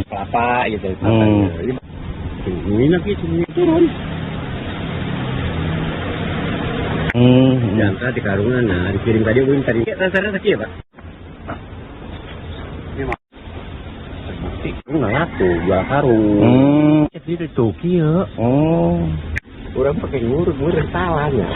kelapa gitu. Ini lagi semuanya turun. Jangka di karungan, nah dikirim tadi Win tadi. Rasanya kecil Pak. Nah tuh, 2 karung. Jadi itu kia. Orang pakai ngurut salahnya.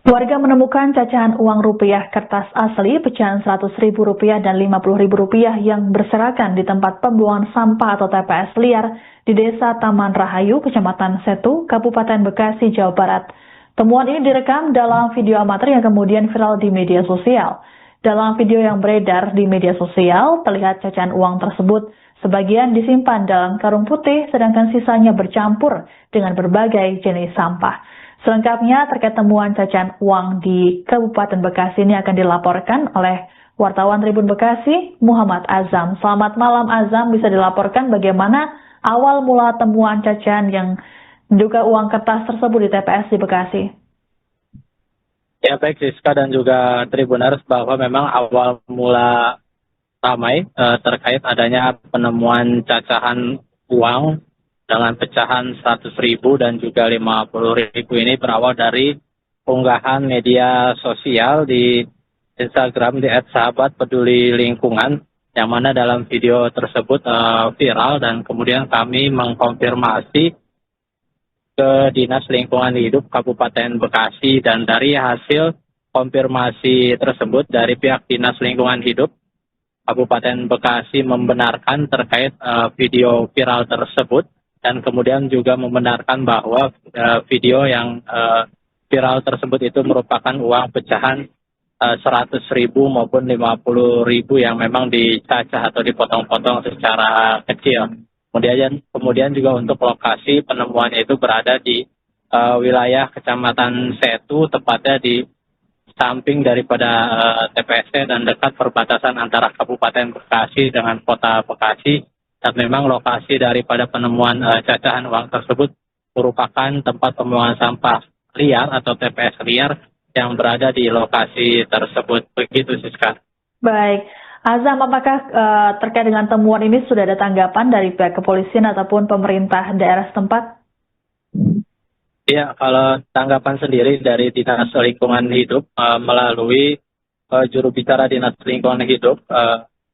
Warga menemukan cacahan uang rupiah kertas asli pecahan Rp100.000 dan Rp50.000 yang berserakan di tempat pembuangan sampah atau TPS liar di Desa Taman Rahayu, Kecamatan Setu, Kabupaten Bekasi, Jawa Barat. Temuan ini direkam dalam video amatir yang kemudian viral di media sosial. Dalam video yang beredar di media sosial, terlihat cacahan uang tersebut sebagian disimpan dalam karung putih, sedangkan sisanya bercampur dengan berbagai jenis sampah. Selengkapnya terkait temuan cacahan uang di Kabupaten Bekasi ini akan dilaporkan oleh wartawan Tribun Bekasi, Muhammad Azam. Selamat malam Azam, bisa dilaporkan bagaimana awal mula temuan cacahan yang diduga uang kertas tersebut di TPS di Bekasi? Ya baik Siska dan juga Tribuners, bahwa memang awal mula ramai terkait adanya penemuan cacahan uang dengan pecahan 100.000 dan juga 50.000 ini berawal dari unggahan media sosial di Instagram di @sahabatpedulilingkungan, yang mana dalam video tersebut viral, dan kemudian kami mengkonfirmasi ke Dinas Lingkungan Hidup Kabupaten Bekasi, dan dari hasil konfirmasi tersebut dari pihak Dinas Lingkungan Hidup Kabupaten Bekasi membenarkan terkait video viral tersebut, dan kemudian juga membenarkan bahwa video yang viral tersebut itu merupakan uang pecahan 100.000 maupun 50.000 yang memang dicacah atau dipotong-potong secara kecil. Kemudian juga untuk lokasi penemuannya itu berada di wilayah Kecamatan Setu, tepatnya di samping daripada TPST dan dekat perbatasan antara Kabupaten Bekasi dengan Kota Bekasi. Dan memang lokasi daripada penemuan cacahan uang tersebut merupakan tempat pembuangan sampah liar atau TPS liar yang berada di lokasi tersebut. Begitu Siska. Baik, Azam, apakah terkait dengan temuan ini sudah ada tanggapan dari pihak kepolisian ataupun pemerintah daerah setempat? Ya, kalau tanggapan sendiri dari Dinas Lingkungan Hidup melalui juru bicara Dinas Lingkungan Hidup,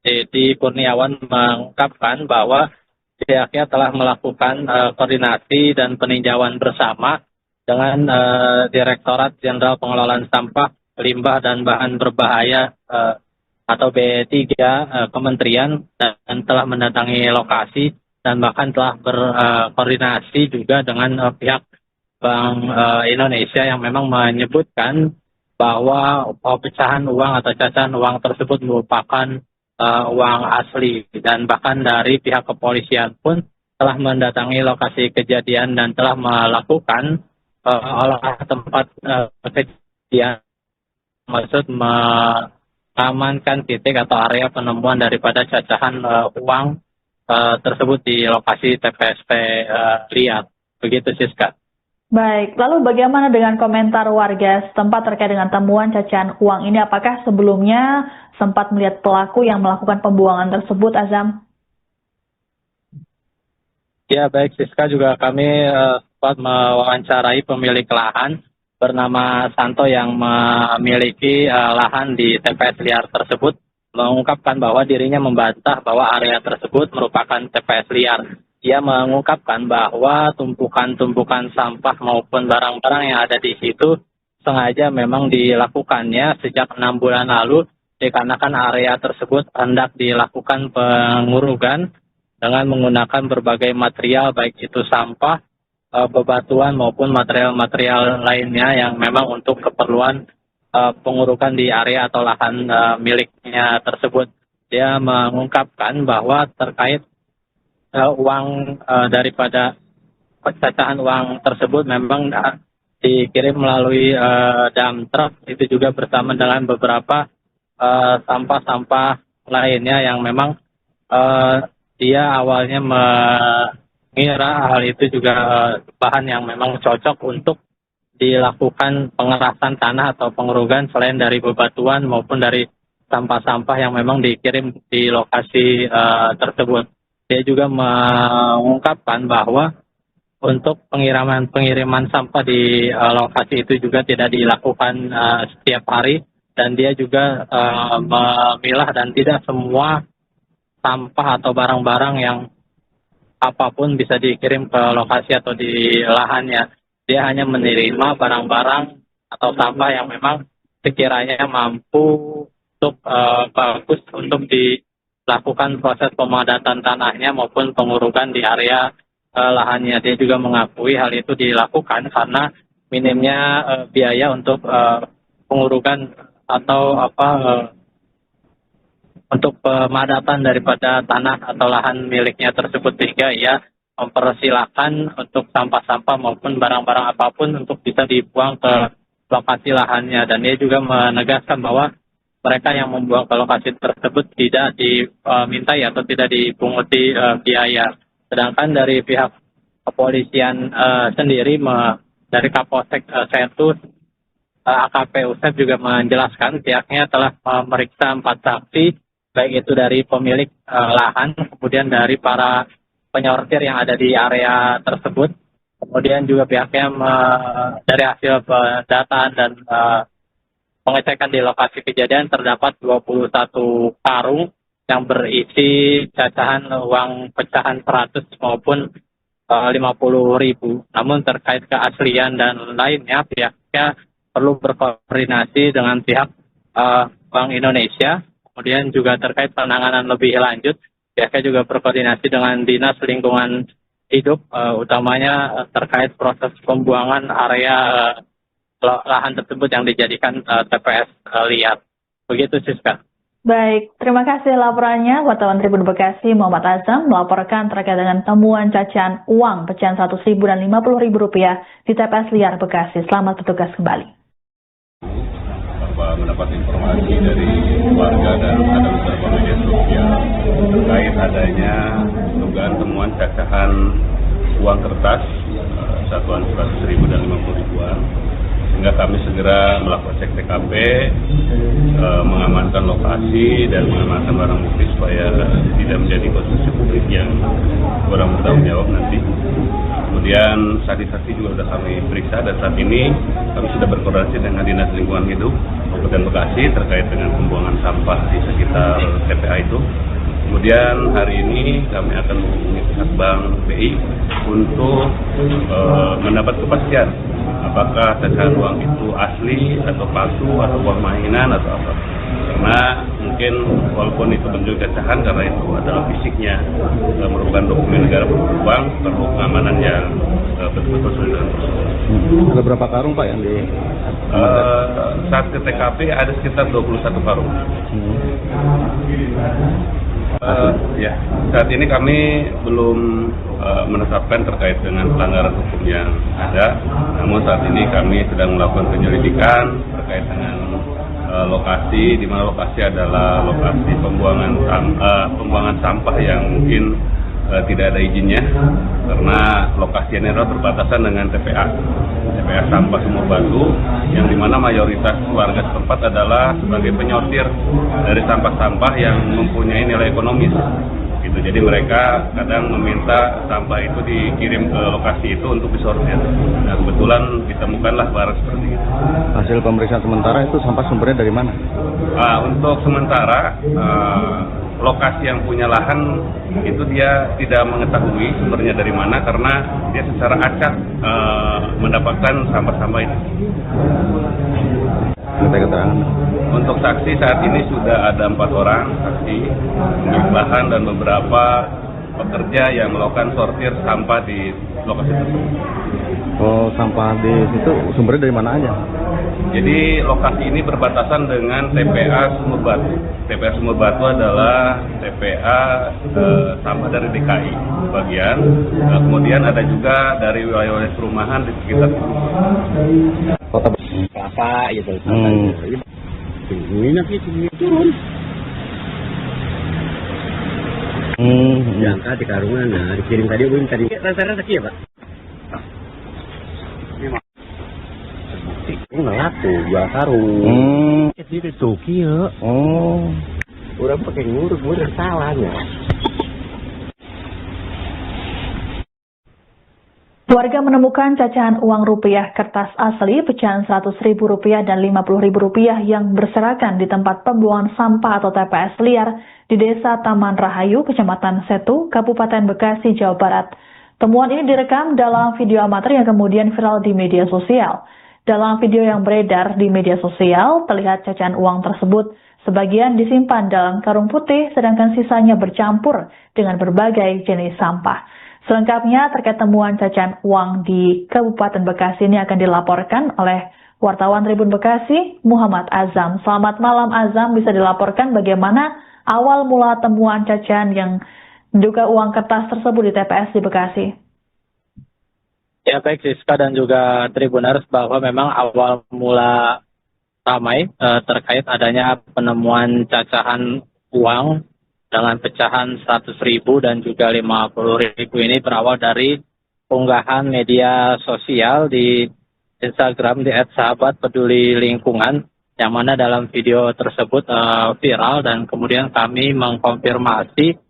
Dedi Kurniawan, mengungkapkan bahwa pihaknya telah melakukan koordinasi dan peninjauan bersama dengan Direktorat Jenderal Pengelolaan Sampah, Limbah dan Bahan Berbahaya atau B3 Kementerian, dan telah mendatangi lokasi dan bahkan telah berkoordinasi juga dengan pihak Bank Indonesia yang memang menyebutkan bahwa pecahan uang atau cacahan uang tersebut merupakan uang asli, dan bahkan dari pihak kepolisian pun telah mendatangi lokasi kejadian dan telah melakukan olah tempat kejadian, maksud mengamankan titik atau area penemuan daripada cacahan uang tersebut di lokasi TPSP liar. Begitu Siska. Baik, lalu bagaimana dengan komentar warga setempat terkait dengan temuan cacahan uang ini? Apakah sebelumnya sempat melihat pelaku yang melakukan pembuangan tersebut, Azam? Ya, baik Siska, juga kami sempat mewawancarai pemilik lahan bernama Santo yang memiliki lahan di TPS liar tersebut, mengungkapkan bahwa dirinya membantah bahwa area tersebut merupakan TPS liar. Ia mengungkapkan bahwa tumpukan-tumpukan sampah maupun barang-barang yang ada di situ sengaja memang dilakukannya sejak 6 bulan lalu, dikarenakan area tersebut hendak dilakukan pengurugan dengan menggunakan berbagai material, baik itu sampah, bebatuan maupun material-material lainnya yang memang untuk keperluan pengurukan di area atau lahan miliknya tersebut. Dia mengungkapkan bahwa terkait uang daripada pecahan uang tersebut memang dikirim melalui dump truck, itu juga bersama dengan beberapa sampah-sampah lainnya yang memang dia awalnya mengira hal itu juga bahan yang memang cocok untuk dilakukan pengerasan tanah atau pengerugan selain dari bebatuan maupun dari sampah-sampah yang memang dikirim di lokasi tersebut. Dia juga mengungkapkan bahwa untuk pengiriman sampah di lokasi itu juga tidak dilakukan setiap hari, dan dia juga memilah dan tidak semua sampah atau barang-barang yang apapun bisa dikirim ke lokasi atau di lahannya. Dia hanya menerima barang-barang atau sampah yang memang sekiranya mampu untuk bagus untuk dilakukan proses pemadatan tanahnya maupun pengurukan di area lahannya. Dia juga mengakui hal itu dilakukan karena minimnya biaya untuk pengurukan atau untuk pemadatan daripada tanah atau lahan miliknya tersebut, sehingga ia mempersilahkan untuk sampah-sampah maupun barang-barang apapun untuk bisa dibuang ke lokasi lahannya. Dan dia juga menegaskan bahwa mereka yang membuang ke lokasi tersebut tidak dimintai atau tidak dipunguti biaya. Sedangkan dari pihak kepolisian sendiri, dari Kapolsek Setus, AKP Usep juga menjelaskan pihaknya telah memeriksa 4 saksi, baik itu dari pemilik lahan, kemudian dari para penyortir yang ada di area tersebut, kemudian juga pihaknya dari hasil pendataan dan pengecekan di lokasi kejadian terdapat 21 karung yang berisi cacahan uang pecahan 100 maupun 50.000. Namun terkait keaslian dan lainnya, pihaknya perlu berkoordinasi dengan pihak Bank Indonesia. Kemudian juga terkait penanganan lebih lanjut, pihaknya juga berkoordinasi dengan Dinas Lingkungan Hidup, utamanya terkait proses pembuangan area lahan tersebut yang dijadikan TPS liar. Begitu, Siska. Baik, terima kasih laporannya. Wartawan Tribun Bekasi Muhammad Azam melaporkan terkait dengan temuan cacahan uang pecahan 100.000 dan 50.000 rupiah di TPS liar Bekasi. Selamat bertugas kembali. Mendapat informasi dari warga dan ada beberapa media sosial terkait adanya dugaan temuan cacahan uang kertas satuan 100.000 dan 50.000-an, sehingga kami segera melakukan cek TKP, mengamankan lokasi dan mengamankan barang bukti supaya tidak menjadi konsumsi publik yang kurang bertanggung jawab nanti. Kemudian saksi-saksi juga sudah kami periksa, dan saat ini kami sudah berkoordinasi dengan Dinas Lingkungan Hidup Kabupaten Bekasi terkait dengan pembuangan sampah di sekitar TPA itu. Kemudian hari ini kami akan menghubungi pihak Bank BI untuk mendapat kepastian apakah cacahan uang itu asli atau palsu atau uang mainan atau apa. Karena mungkin walaupun itu bentuk cacahan, karena itu adalah fisiknya merupakan dokumen negara beruang, perlu pengamanan yang betul-betul sudah. Ada berapa karung Pak yang di saat ke TKP ada sekitar 21 karung. Ya, saat ini kami belum menetapkan terkait dengan pelanggaran hukum yang ada. Namun saat ini kami sedang melakukan penyelidikan terkait dengan lokasi, di mana lokasi adalah lokasi pembuangan sampah yang mungkin tidak ada izinnya, karena lokasi ini adalah berbatasan dengan TPA Sampah Sumur Batu, yang dimana mayoritas warga setempat adalah sebagai penyortir dari sampah-sampah yang mempunyai nilai ekonomis. Gitu. Jadi mereka kadang meminta sampah itu dikirim ke lokasi itu untuk disortir. Nah, kebetulan ditemukanlah barang seperti itu. Hasil pemeriksaan sementara itu sampah sumbernya dari mana? Untuk sementara lokasi yang punya lahan itu dia tidak mengetahui sumbernya dari mana, karena dia secara acak mendapatkan sampah-sampah itu. Untuk saksi saat ini sudah ada 4 orang saksi, pemilik lahan dan beberapa pekerja yang melakukan sortir sampah di lokasi tersebut. Oh, sampah di situ sumbernya dari mana aja? Jadi lokasi ini berbatasan dengan TPA Sumur Batu. TPA Sumur Batu adalah TPA sampah dari DKI sebagian. Kemudian ada juga dari wilayah perumahan di sekitar Kota Kelapa gitu. Minyak itu turun. Diangkat di karungan, nah dikirim tadi, rata-rata ya Pak. nggak laku, jual karung. Itu tuki ya. Oh. Udah pakai ngurus, udah salahnya. Warga menemukan cacahan uang rupiah kertas asli pecahan Rp100.000 dan Rp50.000 yang berserakan di tempat pembuangan sampah atau TPS liar di Desa Taman Rahayu, Kecamatan Setu, Kabupaten Bekasi, Jawa Barat. Temuan ini direkam dalam video amatir yang kemudian viral di media sosial. Dalam video yang beredar di media sosial, terlihat cacahan uang tersebut sebagian disimpan dalam karung putih, sedangkan sisanya bercampur dengan berbagai jenis sampah. Selengkapnya terkait temuan cacahan uang di Kabupaten Bekasi ini akan dilaporkan oleh wartawan Tribun Bekasi, Muhammad Azam. Selamat malam Azam, bisa dilaporkan bagaimana awal mula temuan cacahan yang diduga uang kertas tersebut di TPS di Bekasi? Ya baik Siska dan juga Tribuners, bahwa memang awal mula ramai terkait adanya penemuan cacahan uang dengan pecahan 100.000 dan juga 50.000 ini berawal dari unggahan media sosial di Instagram di @sahabatpedulilingkungan, yang mana dalam video tersebut viral, dan kemudian kami mengkonfirmasi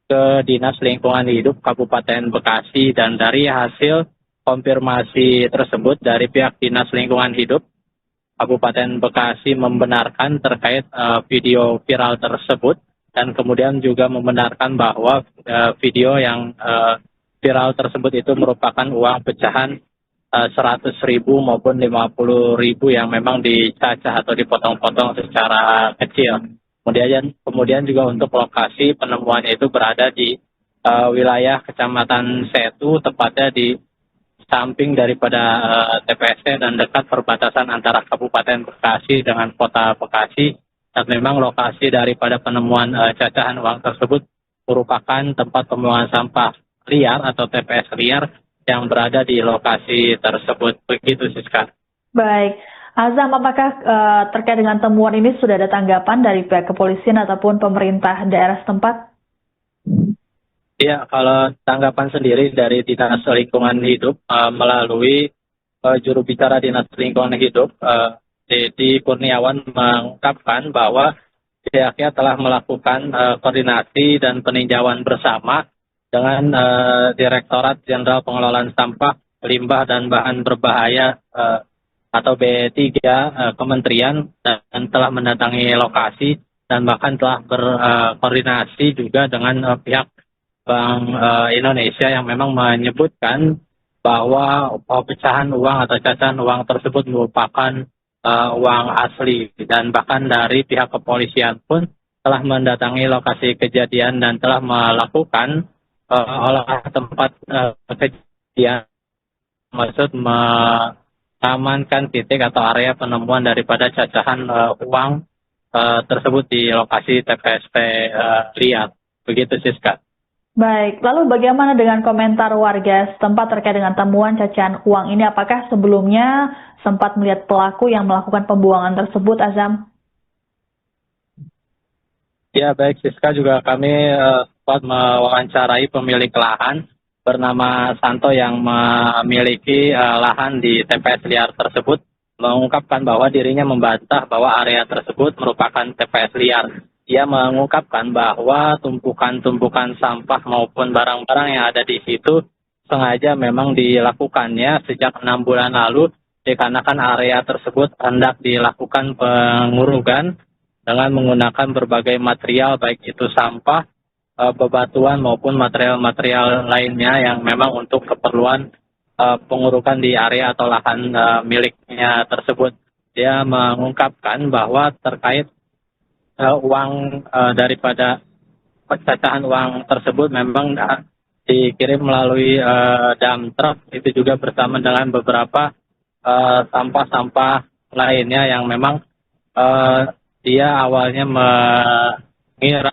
ke Dinas Lingkungan Hidup Kabupaten Bekasi, dan dari hasil konfirmasi tersebut dari pihak Dinas Lingkungan Hidup Kabupaten Bekasi membenarkan terkait video viral tersebut, dan kemudian juga membenarkan bahwa video yang viral tersebut itu merupakan uang pecahan 100.000 maupun 50.000 yang memang dicacah atau dipotong-potong secara kecil. Kemudian juga untuk lokasi penemuannya itu berada di wilayah Kecamatan Setu, tepatnya di samping daripada TPS dan dekat perbatasan antara Kabupaten Bekasi dengan Kota Bekasi. Dan memang lokasi daripada penemuan cacahan uang tersebut merupakan tempat pembuangan sampah liar atau TPS liar yang berada di lokasi tersebut. Begitu Siska. Baik, Azam, apakah terkait dengan temuan ini sudah ada tanggapan dari pihak kepolisian ataupun pemerintah daerah setempat? Ya, kalau tanggapan sendiri dari Dinas Lingkungan Hidup melalui juru bicara Dinas Lingkungan Hidup, Dedi Kurniawan, mengungkapkan bahwa pihaknya telah melakukan koordinasi dan peninjauan bersama dengan Direktorat Jenderal Pengelolaan Sampah, Limbah dan Bahan Berbahaya atau B3 Kementerian, dan telah mendatangi lokasi dan bahkan telah berkoordinasi juga dengan pihak Bank Indonesia yang memang menyebutkan bahwa pecahan uang atau cacahan uang tersebut merupakan uang asli, dan bahkan dari pihak kepolisian pun telah mendatangi lokasi kejadian dan telah melakukan olah tempat kejadian, maksud mengamankan titik atau area penemuan daripada cacahan uang tersebut di lokasi TPSP liar. Begitu Siska. Baik, lalu bagaimana dengan komentar warga setempat terkait dengan temuan cacahan uang ini? Apakah sebelumnya sempat melihat pelaku yang melakukan pembuangan tersebut, Azam? Ya baik Siska, juga kami sempat mewawancarai pemilik lahan bernama Santo yang memiliki lahan di TPS liar tersebut, mengungkapkan bahwa dirinya membantah bahwa area tersebut merupakan TPS liar. Dia mengungkapkan bahwa tumpukan-tumpukan sampah maupun barang-barang yang ada di situ sengaja memang dilakukannya sejak 6 bulan lalu, dikarenakan area tersebut hendak dilakukan pengurugan dengan menggunakan berbagai material, baik itu sampah, bebatuan maupun material-material lainnya yang memang untuk keperluan pengurukan di area atau lahan miliknya tersebut. Dia mengungkapkan bahwa terkait uang daripada pecacahan uang tersebut memang dikirim melalui dump truck, itu juga bersama dengan beberapa sampah-sampah lainnya yang memang dia awalnya mengira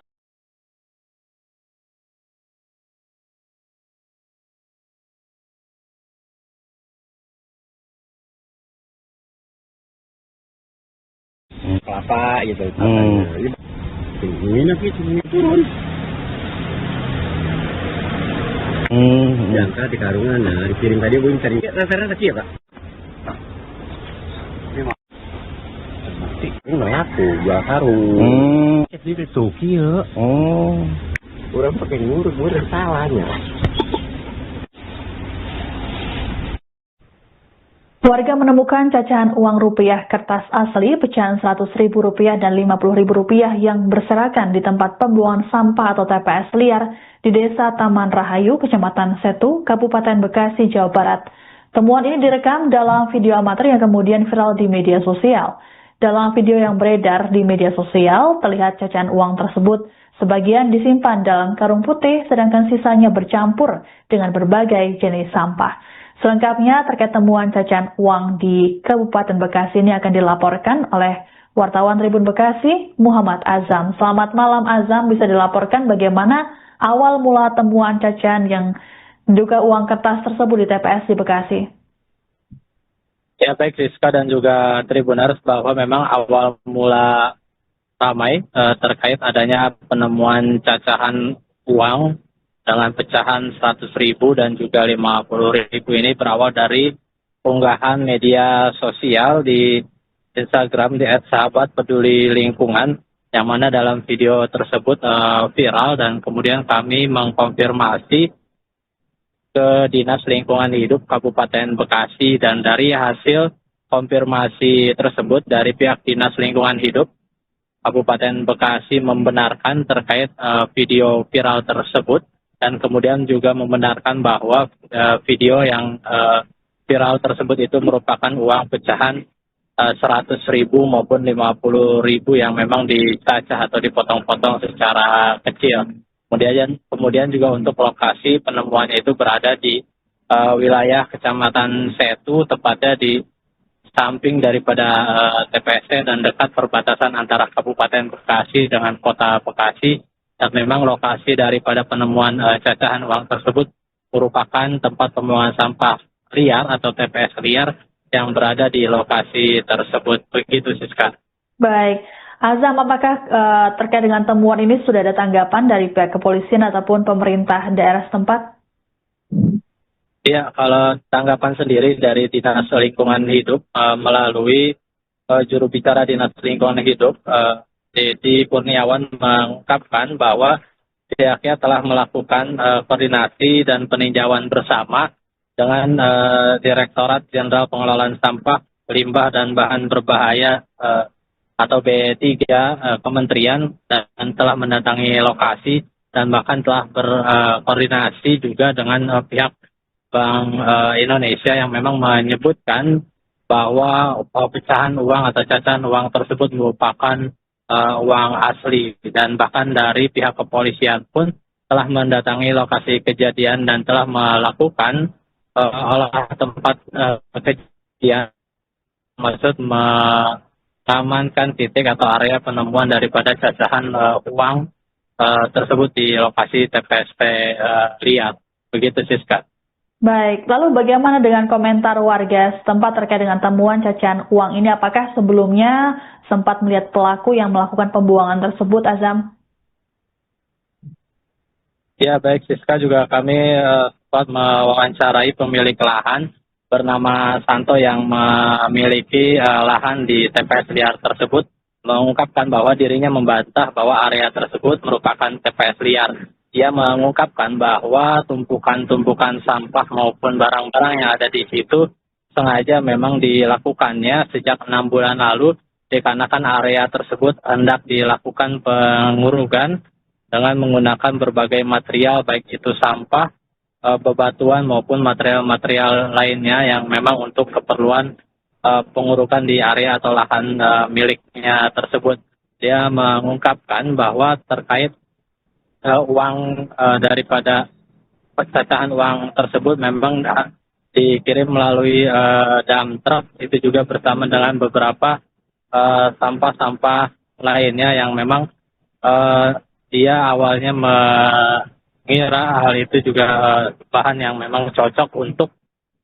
kelapa gitu. Ini nanti semuanya turun. Diangkat di karungan, nah dikirim tadi gue cari rata-rata kecil Pak. jual sarung. Itu suki ya. Oh. Orang pakai ngurus, orang salahnya. Warga menemukan cacahan uang rupiah kertas asli pecahan Rp100.000 dan Rp50.000 yang berserakan di tempat pembuangan sampah atau TPS liar di Desa Taman Rahayu, Kecamatan Setu, Kabupaten Bekasi, Jawa Barat. Temuan ini direkam dalam video amatir yang kemudian viral di media sosial. Dalam video yang beredar di media sosial, terlihat cacahan uang tersebut sebagian disimpan dalam karung putih, sedangkan sisanya bercampur dengan berbagai jenis sampah. Selengkapnya terkait temuan cacahan uang di Kabupaten Bekasi ini akan dilaporkan oleh wartawan Tribun Bekasi, Muhammad Azam. Selamat malam Azam, bisa dilaporkan bagaimana awal mula temuan cacahan yang diduga uang kertas tersebut di TPS di Bekasi? Ya baik Rizka dan juga Tribuners, bahwa memang awal mula ramai terkait adanya penemuan cacahan uang dengan pecahan 100.000 dan juga 50.000 ini berawal dari unggahan media sosial di Instagram di @sahabatpedulilingkungan, yang mana dalam video tersebut viral, dan kemudian kami mengkonfirmasi ke Dinas Lingkungan Hidup Kabupaten Bekasi, dan dari hasil konfirmasi tersebut dari pihak Dinas Lingkungan Hidup Kabupaten Bekasi membenarkan terkait video viral tersebut, dan kemudian juga membenarkan bahwa video yang viral tersebut itu merupakan uang pecahan 100.000 maupun 50.000 yang memang dicacah atau dipotong-potong secara kecil. Kemudian juga untuk lokasi penemuannya itu berada di wilayah Kecamatan Setu, tepatnya di samping daripada TPS dan dekat perbatasan antara Kabupaten Bekasi dengan Kota Bekasi. Dan memang lokasi daripada penemuan cacahan uang tersebut merupakan tempat pembuangan sampah liar atau TPS liar yang berada di lokasi tersebut. Begitu Siska. Baik, Azam, apakah terkait dengan temuan ini sudah ada tanggapan dari pihak kepolisian ataupun pemerintah daerah setempat? Ya, kalau tanggapan sendiri dari Dinas Lingkungan Hidup melalui juru bicara Dinas Lingkungan Hidup, Dedi Kurniawan, mengungkapkan bahwa pihaknya telah melakukan koordinasi dan peninjauan bersama dengan Direktorat Jenderal Pengelolaan Sampah, Limbah dan Bahan Berbahaya atau B3 Kementerian, dan telah mendatangi lokasi dan bahkan telah berkoordinasi juga dengan pihak Bank Indonesia, yang memang menyebutkan bahwa pecahan uang atau cacahan uang tersebut merupakan uang asli, dan bahkan dari pihak kepolisian pun telah mendatangi lokasi kejadian dan telah melakukan olah tempat kejadian, maksud mengamankan titik atau area penemuan daripada cacahan uang tersebut di lokasi TPSP liar. Begitu Siska. Baik, lalu bagaimana dengan komentar warga setempat terkait dengan temuan cacahan uang ini? Apakah sebelumnya sempat melihat pelaku yang melakukan pembuangan tersebut, Azam? Ya baik Siska, juga kami sempat mewawancarai pemilik lahan bernama Santo yang memiliki lahan di TPS liar tersebut, mengungkapkan bahwa dirinya membantah bahwa area tersebut merupakan TPS liar. Dia mengungkapkan bahwa tumpukan-tumpukan sampah maupun barang-barang yang ada di situ sengaja memang dilakukannya sejak 6 bulan lalu, dikarenakan area tersebut hendak dilakukan pengurugan dengan menggunakan berbagai material, baik itu sampah, bebatuan maupun material-material lainnya yang memang untuk keperluan pengurukan di area atau lahan miliknya tersebut. Dia mengungkapkan bahwa terkait uang daripada pecahan uang tersebut memang dikirim melalui dump truck, itu juga bersama dengan beberapa sampah-sampah lainnya yang memang dia awalnya mengira hal itu juga bahan yang memang cocok untuk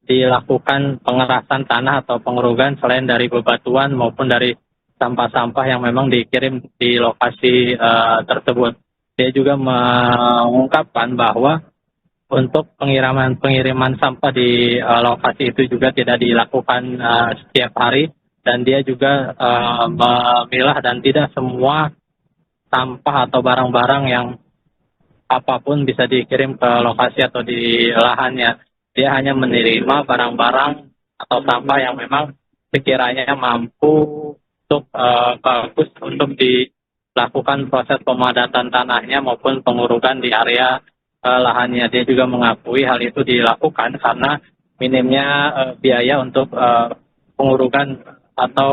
dilakukan pengerasan tanah atau pengurugan selain dari bebatuan maupun dari sampah-sampah yang memang dikirim di lokasi tersebut. Dia juga mengungkapkan bahwa untuk pengiriman sampah di lokasi itu juga tidak dilakukan setiap hari, dan dia juga memilah dan tidak semua sampah atau barang-barang yang apapun bisa dikirim ke lokasi atau di lahannya. Dia hanya menerima barang-barang atau sampah yang memang sekiranya mampu untuk bagus untuk dilakukan proses pemadatan tanahnya maupun pengurukan di area lahannya. Dia juga mengakui hal itu dilakukan karena minimnya biaya untuk pengurukan atau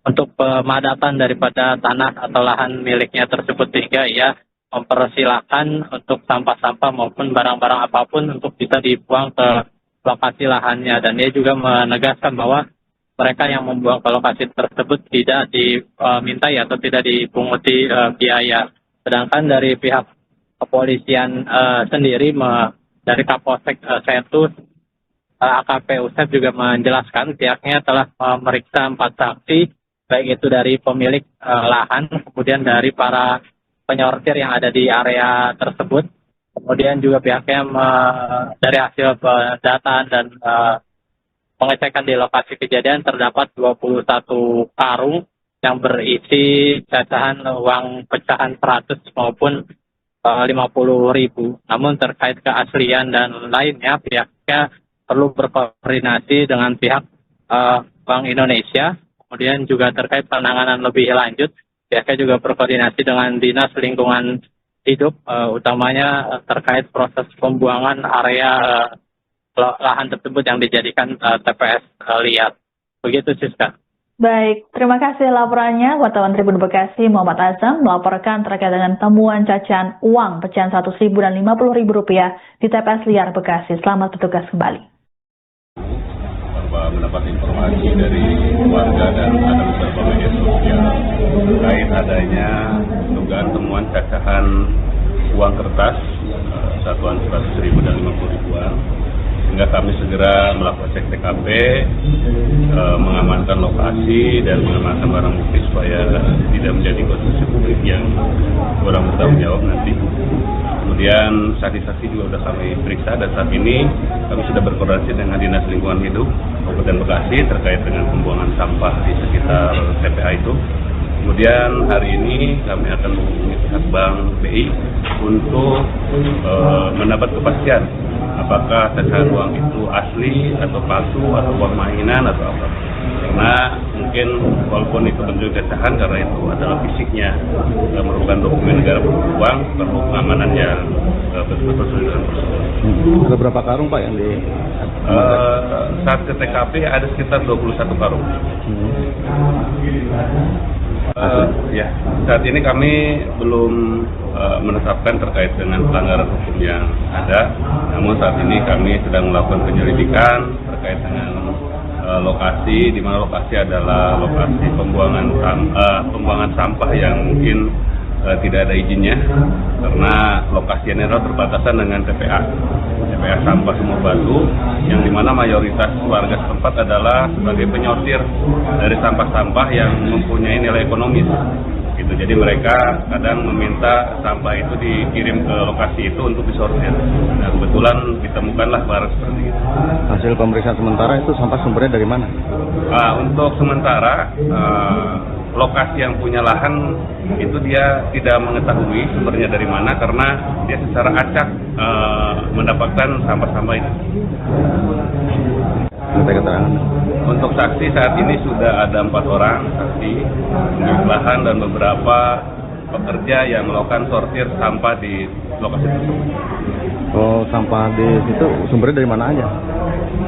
untuk pemadatan daripada tanah atau lahan miliknya tersebut, sehingga ia mempersilahkan untuk sampah-sampah maupun barang-barang apapun untuk bisa dibuang ke lokasi lahannya. Dan dia juga menegaskan bahwa mereka yang membuang ke lokasi tersebut tidak dimintai atau tidak dipunguti biaya. Sedangkan dari pihak kepolisian sendiri dari Kapolsek Setu, AKP Usep juga menjelaskan pihaknya telah memeriksa 4 saksi, baik itu dari pemilik lahan, kemudian dari para penyortir yang ada di area tersebut, kemudian juga pihaknya dari hasil pendataan dan pengecekan di lokasi kejadian terdapat 21 karung yang berisi cacahan uang pecahan 100 maupun 50.000. Namun terkait keaslian dan lainnya, pihaknya perlu berkoordinasi dengan pihak Bank Indonesia. Kemudian juga terkait penanganan lebih lanjut, pihaknya juga berkoordinasi dengan Dinas Lingkungan Hidup, utamanya terkait proses pembuangan area lahan tersebut yang dijadikan TPS liar. Begitu, Siska. Baik, terima kasih laporannya. Wartawan Tribun Bekasi Muhammad Azam melaporkan terkait dengan temuan cacahan uang pecahan 100.000 dan 50.000 rupiah di TPS liar Bekasi. Selamat bertugas kembali. Mendapat informasi dari warga dan ada beberapa media sosial terkait adanya dugaan temuan cacahan uang kertas satuan 100.000 dan 50.000-an, sehingga kami segera melakukan cek TKP, mengamankan lokasi dan mengamankan barang bukti supaya tidak menjadi konsumsi publik yang kurang bertanggung jawab nanti. Kemudian saksi-saksi juga sudah kami periksa dan saat ini kami sudah berkoordinasi dengan Dinas Lingkungan Hidup Kabupaten Bekasi terkait dengan pembuangan sampah di sekitar TPA itu. Kemudian hari ini kami akan menghubungi pihak Bank BI untuk mendapat kepastian apakah cacahan uang itu asli atau palsu atau uang mainan atau apa. Karena mungkin walaupun itu bentuk cacahan, karena itu adalah fisiknya merupakan dokumen negara beruang, perlu pengamanan yang betul-betul sulit dan prosedur. Ada berapa karung Pak yang di saat ke TKP ada sekitar 21 karung. Ya, saat ini kami belum menetapkan terkait dengan pelanggaran hukum yang ada. Namun saat ini kami sedang melakukan penyelidikan terkait dengan lokasi, di mana lokasi adalah lokasi pembuangan sampah yang mungkin tidak ada izinnya, karena lokasi ini adalah berbatasan dengan TPA Sampah Sumur Batu, yang dimana mayoritas warga setempat adalah sebagai penyortir dari sampah-sampah yang mempunyai nilai ekonomis. Gitu. Jadi mereka kadang meminta sampah itu dikirim ke lokasi itu untuk disortir. Nah, kebetulan ditemukanlah barang seperti itu. Hasil pemeriksaan sementara itu sampah sumbernya dari mana? Untuk sementara lokasi yang punya lahan itu dia tidak mengetahui sumbernya dari mana, karena dia secara acak mendapatkan sampah-sampah itu. Untuk saksi saat ini sudah ada 4 orang saksi, pemilik lahan dan beberapa pekerja yang melakukan sortir sampah di lokasi tersebut. Oh, sampah di situ sumbernya dari mana aja?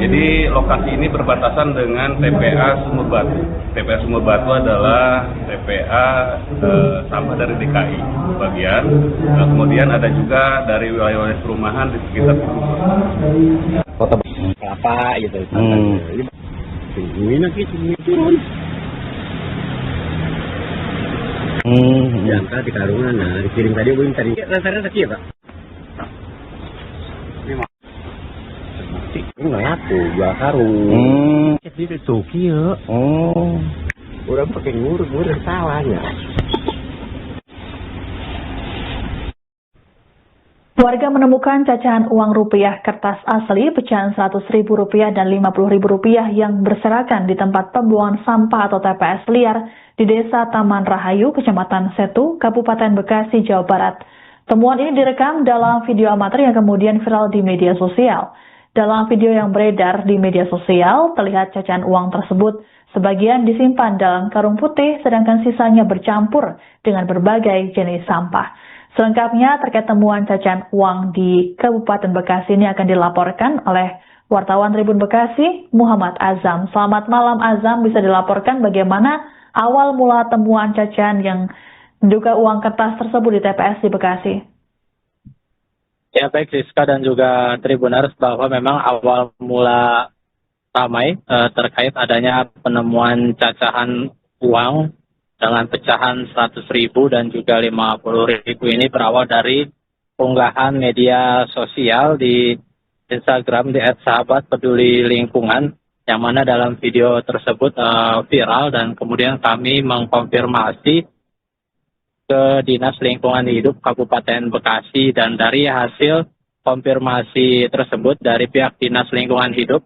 Jadi lokasi ini berbatasan dengan TPA Sumur Batu. TPA Sumur Batu adalah TPA sampah dari DKI bagian. Nah, kemudian ada juga dari wilayah-wilayah perumahan di sekitar Kota Kelapa gitu. Ini nanti turun. Diangkat di karungan, nah dikirim tadi gue tadi. Rasanya sakit ya Pak? Ini nggak laku, 2 karung. Jadi itu suki ya. Oh, Udah pakai ngurus salahnya. Warga menemukan cacahan uang rupiah kertas asli pecahan Rp100.000 dan Rp50.000 yang berserakan di tempat pembuangan sampah atau TPS liar di Desa Taman Rahayu, Kecamatan Setu, Kabupaten Bekasi, Jawa Barat. Temuan ini direkam dalam video amatir yang kemudian viral di media sosial. Dalam video yang beredar di media sosial, terlihat cacahan uang tersebut sebagian disimpan dalam karung putih, sedangkan sisanya bercampur dengan berbagai jenis sampah. Selengkapnya terkait temuan cacahan uang di Kabupaten Bekasi ini akan dilaporkan oleh wartawan Tribun Bekasi, Muhammad Azam. Selamat malam Azam, bisa dilaporkan bagaimana awal mula temuan cacahan yang diduga uang kertas tersebut di TPS di Bekasi? Ya baik Siska dan juga Tribuners, bahwa memang awal mula ramai terkait adanya penemuan cacahan uang dengan pecahan 100.000 dan juga 50.000 ini berawal dari unggahan media sosial di Instagram di @sahabatpedulilingkungan, yang mana dalam video tersebut viral, dan kemudian kami mengkonfirmasi ke Dinas Lingkungan Hidup Kabupaten Bekasi, dan dari hasil konfirmasi tersebut dari pihak Dinas Lingkungan Hidup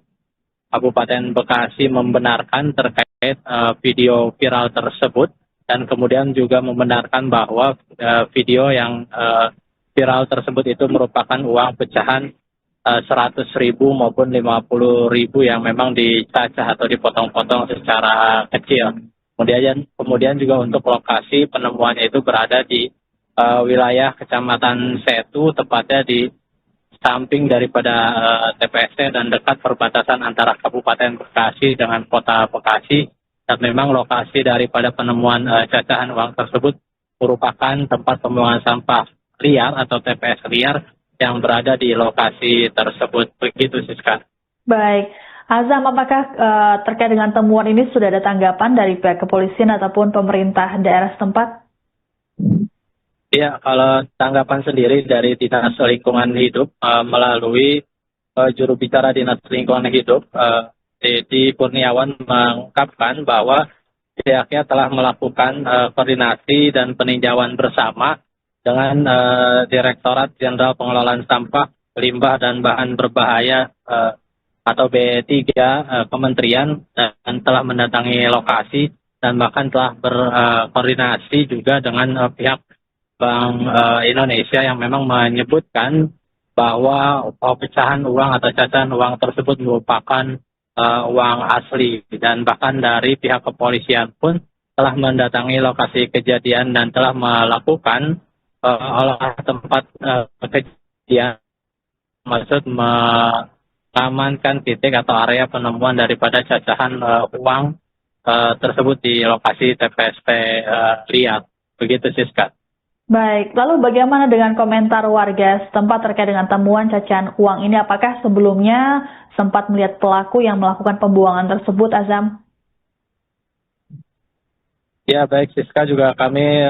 Kabupaten Bekasi membenarkan terkait video viral tersebut, dan kemudian juga membenarkan bahwa video yang viral tersebut itu merupakan uang pecahan 100.000 maupun 50.000 yang memang dicacah atau dipotong-potong secara kecil. Kemudian juga untuk lokasi penemuannya itu berada di wilayah Kecamatan Setu, tepatnya di samping daripada TPS dan dekat perbatasan antara Kabupaten Bekasi dengan Kota Bekasi. Dan memang lokasi daripada penemuan cacahan uang tersebut merupakan tempat pembuangan sampah liar atau TPS liar yang berada di lokasi tersebut. Begitu Siska. Baik, Azam, apakah terkait dengan temuan ini sudah ada tanggapan dari pihak kepolisian ataupun pemerintah daerah setempat? Ya, kalau tanggapan sendiri dari Dinas Lingkungan Hidup melalui juru bicara Dinas Lingkungan Hidup, Dedi Kurniawan, mengungkapkan bahwa pihaknya telah melakukan koordinasi dan peninjauan bersama dengan Direktorat Jenderal Pengelolaan Sampah, Limbah dan Bahan Berbahaya atau B3 Kementerian, dan telah mendatangi lokasi dan bahkan telah berkoordinasi juga dengan pihak Bank Indonesia yang memang menyebutkan bahwa pecahan uang atau cacahan uang tersebut merupakan uang asli, dan bahkan dari pihak kepolisian pun telah mendatangi lokasi kejadian dan telah melakukan olah tempat kejadian, maksud mengamankan titik atau area penemuan daripada cacahan uang tersebut di lokasi TPSP liar. Begitu Siska. Baik, lalu bagaimana dengan komentar warga setempat terkait dengan temuan cacahan uang ini? Apakah sebelumnya sempat melihat pelaku yang melakukan pembuangan tersebut, Azam? Ya baik Siska, juga kami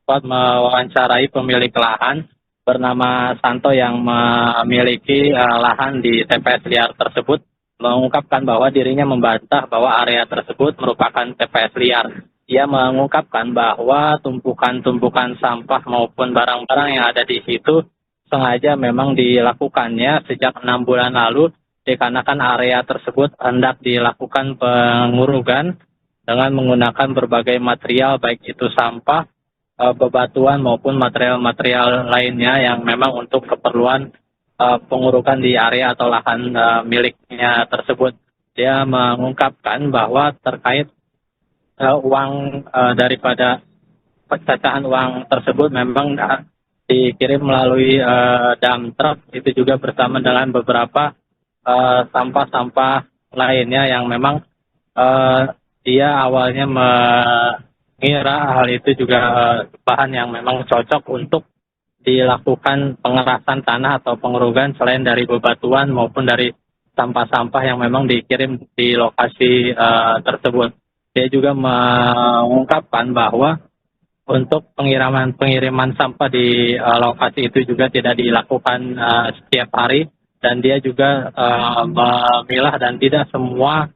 sempat mewawancarai pemilik lahan bernama Santo yang memiliki lahan di TPS liar tersebut, mengungkapkan bahwa dirinya membantah bahwa area tersebut merupakan TPS liar. Ia mengungkapkan bahwa tumpukan-tumpukan sampah maupun barang-barang yang ada di situ sengaja memang dilakukannya sejak 6 bulan lalu, dikarenakan area tersebut hendak dilakukan pengurugan dengan menggunakan berbagai material, baik itu sampah, bebatuan maupun material-material lainnya yang memang untuk keperluan pengurukan di area atau lahan miliknya tersebut. Dia mengungkapkan bahwa terkait uang daripada pecacahan uang tersebut memang dikirim melalui dump truck, itu juga bersama dengan beberapa sampah-sampah lainnya yang memang dia awalnya mengira hal itu juga bahan yang memang cocok untuk dilakukan pengerasan tanah atau pengurugan selain dari bebatuan maupun dari sampah-sampah yang memang dikirim di lokasi tersebut. Dia juga mengungkapkan bahwa untuk pengiriman sampah di lokasi itu juga tidak dilakukan setiap hari, dan dia juga memilah dan tidak semua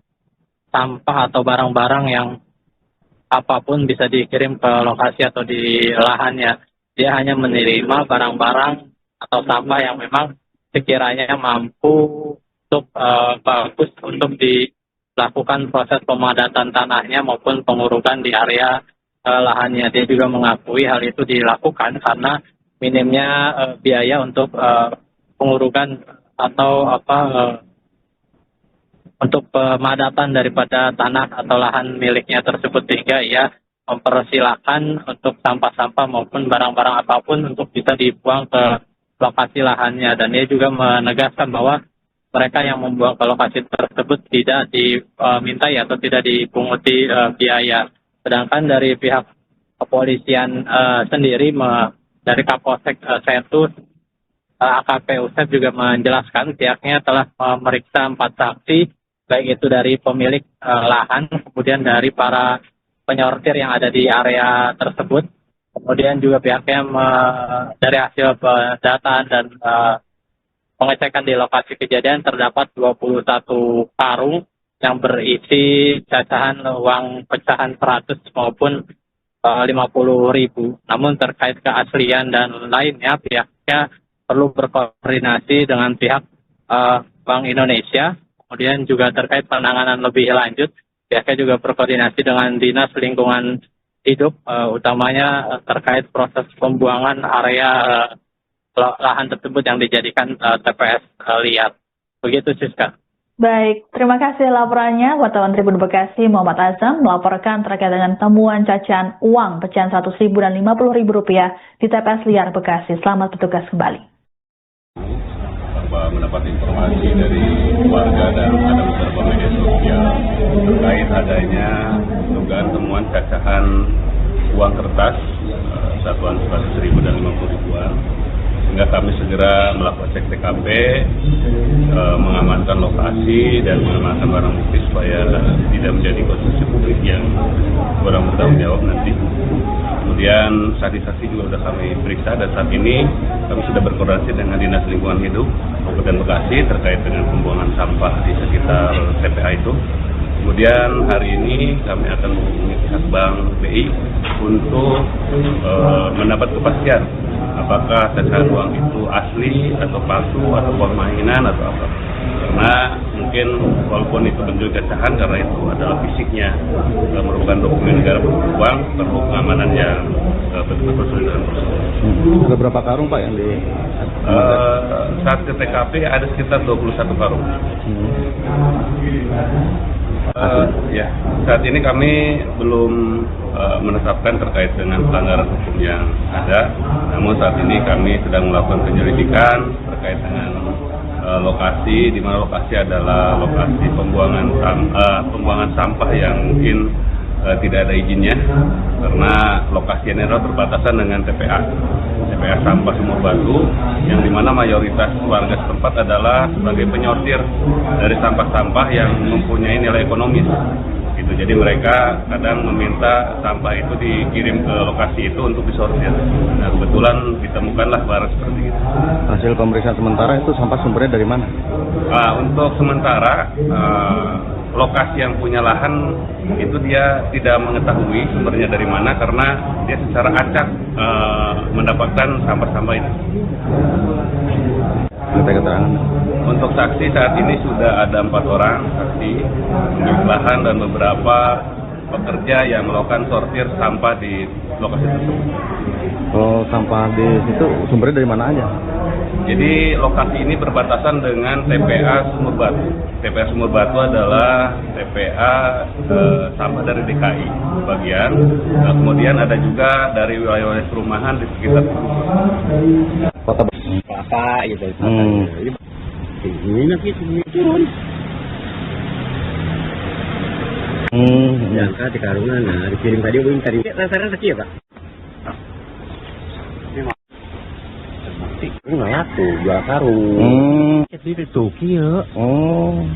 sampah atau barang-barang yang apapun bisa dikirim ke lokasi atau di lahannya. Dia hanya menerima barang-barang atau sampah yang memang sekiranya mampu untuk bagus untuk dilakukan proses pemadatan tanahnya maupun pengurukan di area lahannya. Dia juga mengakui hal itu dilakukan karena minimnya biaya untuk pengurukan atau untuk pemadatan daripada tanah atau lahan miliknya tersebut, sehingga ia mempersilahkan untuk sampah-sampah maupun barang-barang apapun untuk bisa dibuang ke lokasi lahannya. Dan dia juga menegaskan bahwa mereka yang membuang ke lokasi tersebut tidak dimintai atau tidak dipunguti biaya. Sedangkan dari pihak kepolisian sendiri, dari Kapolsek Setu, AKP Usep juga menjelaskan pihaknya telah memeriksa 4 saksi, baik itu dari pemilik lahan, kemudian dari para penyortir yang ada di area tersebut, kemudian juga pihaknya dari hasil pendataan dan pengecekan di lokasi kejadian terdapat 21 karung yang berisi cacahan uang pecahan 100 maupun 50.000. Namun terkait keaslian dan lainnya, pihaknya perlu berkoordinasi dengan pihak Bank Indonesia. Kemudian juga terkait penanganan lebih lanjut, pihaknya juga berkoordinasi dengan Dinas Lingkungan Hidup, utamanya terkait proses pembuangan area lahan tersebut yang dijadikan TPS liar. Begitu, Siska. Baik, terima kasih laporannya. Wartawan Tribun Bekasi Muhammad Azam melaporkan terkait dengan temuan cacahan uang pecahan 100.000 dan 50.000 rupiah di TPS liar Bekasi. Selamat bertugas kembali. Mendapat informasi dari warga dan ada beberapa media sosial terkait adanya dugaan temuan cacahan uang kertas satuan 100.000 dan 50.000-an, sehingga kami segera melakukan cek TKP, mengamankan lokasi dan mengamankan barang bukti supaya tidak menjadi konsumsi publik yang kurang bertanggung jawab nanti. Kemudian saksi-saksi juga sudah kami periksa, dan saat ini kami sudah berkoordinasi dengan Dinas Lingkungan Hidup Kabupaten Bekasi terkait dengan pembuangan sampah di sekitar TPA itu. Kemudian hari ini kami akan menghubungi pihak Bank BI untuk mendapat kepastian apakah cacahan uang itu asli atau palsu atau uang mainan atau apa. Karena mungkin walaupun itu bentuk cacahan, karena itu adalah fisiknya merupakan dokumen negara beruang, perlu pengamanan yang betul-betul sulit dan prosedur. Ada berapa karung Pak yang di saat ke TKP ada sekitar 21 karung. Ya, saat ini kami belum menetapkan terkait dengan pelanggaran hukum yang ada. Namun saat ini kami sedang melakukan penyelidikan terkait dengan lokasi, di mana lokasi adalah lokasi pembuangan sampah yang mungkin tidak ada izinnya, karena lokasi ini adalah berbatasan dengan TPA Sampah Sumur Batu, yang dimana mayoritas warga setempat adalah sebagai penyortir dari sampah-sampah yang mempunyai nilai ekonomis. Gitu. Jadi mereka kadang meminta sampah itu dikirim ke lokasi itu untuk disortir. Nah, kebetulan ditemukanlah barang seperti itu. Hasil pemeriksaan sementara itu sampah sumbernya dari mana? Untuk sementara lokasi yang punya lahan itu dia tidak mengetahui sumbernya dari mana, karena dia secara acak mendapatkan sampah-sampah itu. Keterangan. Untuk saksi saat ini sudah ada 4 orang saksi pemilik lahan dan beberapa pekerja yang melakukan sortir sampah di lokasi tersebut. Oh, sampah di situ sumbernya dari mana aja? Jadi lokasi ini berbatasan dengan TPA Sumur Batu. TPA Sumur Batu adalah TPA sampah dari DKI bagian. Nah, kemudian ada juga dari wilayah perumahan di sekitar Kota Kelapa gitu. Ini nanti turun. Jangka di karungan, nah dikirim tadi tadi. Rasa-rasa ya Pak. Ini nggak tuh, 2 karung. Jadi itu kia. Oh.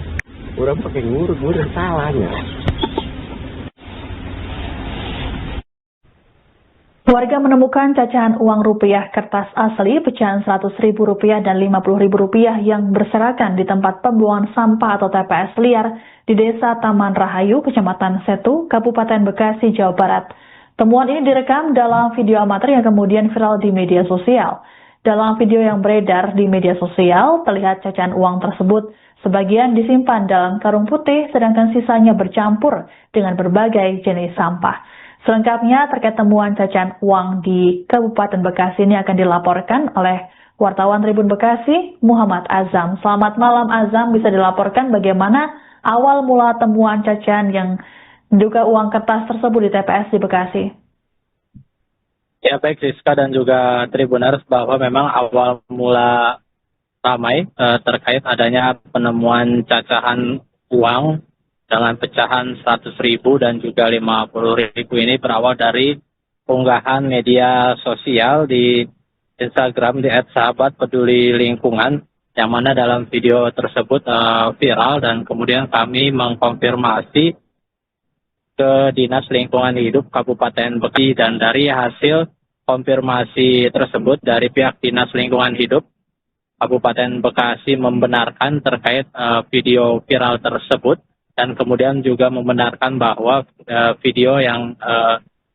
Orang pakai ngurus, salahnya. Warga menemukan cacahan uang rupiah kertas asli pecahan 100.000 rupiah dan 50.000 rupiah yang berserakan di tempat pembuangan sampah atau TPS liar di Desa Taman Rahayu, Kecamatan Setu, Kabupaten Bekasi, Jawa Barat. Temuan ini direkam dalam video amatir yang kemudian viral di media sosial. Dalam video yang beredar di media sosial, terlihat cacahan uang tersebut sebagian disimpan dalam karung putih, sedangkan sisanya bercampur dengan berbagai jenis sampah. Selengkapnya terkait temuan cacahan uang di Kabupaten Bekasi ini akan dilaporkan oleh wartawan Tribun Bekasi, Muhammad Azam. Selamat malam Azam, bisa dilaporkan bagaimana awal mula temuan cacahan yang diduga uang kertas tersebut di TPS di Bekasi? Ya baik Rizka dan juga Tribuners, bahwa memang awal mula ramai terkait adanya penemuan cacahan uang dengan pecahan 100.000 dan juga 50.000 ini berawal dari unggahan media sosial di Instagram di @sahabatpedulilingkungan, yang mana dalam video tersebut viral, dan kemudian kami mengkonfirmasi ke Dinas Lingkungan Hidup Kabupaten Bekasi, dan dari hasil konfirmasi tersebut dari pihak Dinas Lingkungan Hidup Kabupaten Bekasi membenarkan terkait video viral tersebut, dan kemudian juga membenarkan bahwa video yang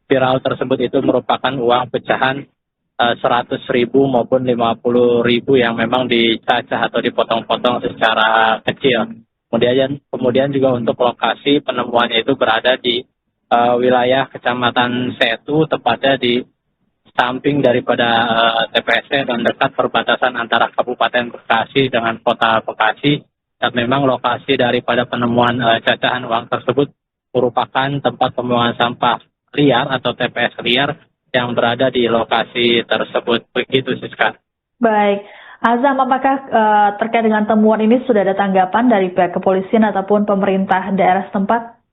viral tersebut itu merupakan uang pecahan 100.000 maupun 50.000 yang memang dicacah atau dipotong-potong secara kecil. Kemudian juga untuk lokasi penemuannya itu berada di wilayah Kecamatan Setu, tepatnya di samping daripada TPS dan dekat perbatasan antara Kabupaten Bekasi dengan Kota Bekasi. Dan memang lokasi daripada penemuan cacahan uang tersebut merupakan tempat pembuangan sampah liar atau TPS liar yang berada di lokasi tersebut. Begitu Siska. Baik, Azam, apakah terkait dengan temuan ini sudah ada tanggapan dari pihak kepolisian ataupun pemerintah daerah setempat?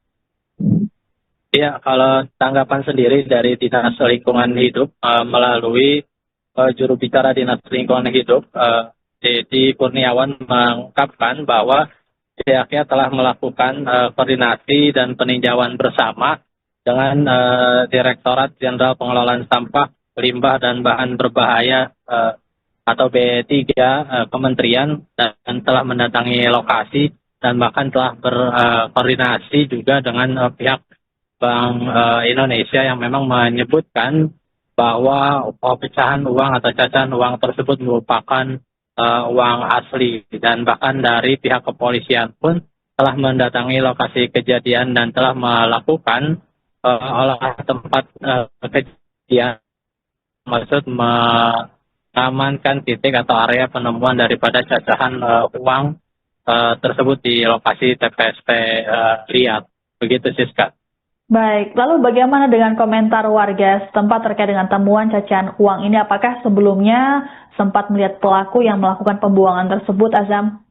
Ya, kalau tanggapan sendiri dari Dinas Lingkungan Hidup melalui juru bicara Dinas Lingkungan Hidup, Dedi Kurniawan, mengungkapkan bahwa pihaknya telah melakukan koordinasi dan peninjauan bersama dengan Direktorat Jenderal Pengelolaan Sampah, Limbah dan Bahan Berbahaya atau B3 Kementerian, dan telah mendatangi lokasi dan bahkan telah berkoordinasi juga dengan pihak Bank Indonesia, yang memang menyebutkan bahwa pecahan uang atau cacahan uang tersebut merupakan uang asli, dan bahkan dari pihak kepolisian pun telah mendatangi lokasi kejadian dan telah melakukan olah tempat kejadian, maksud mengamankan titik atau area penemuan daripada cacahan uang tersebut di lokasi TPSP liar. Begitu Siska. Baik, lalu bagaimana dengan komentar warga setempat terkait dengan temuan cacahan uang ini? Apakah sebelumnya sempat melihat pelaku yang melakukan pembuangan tersebut, Azam?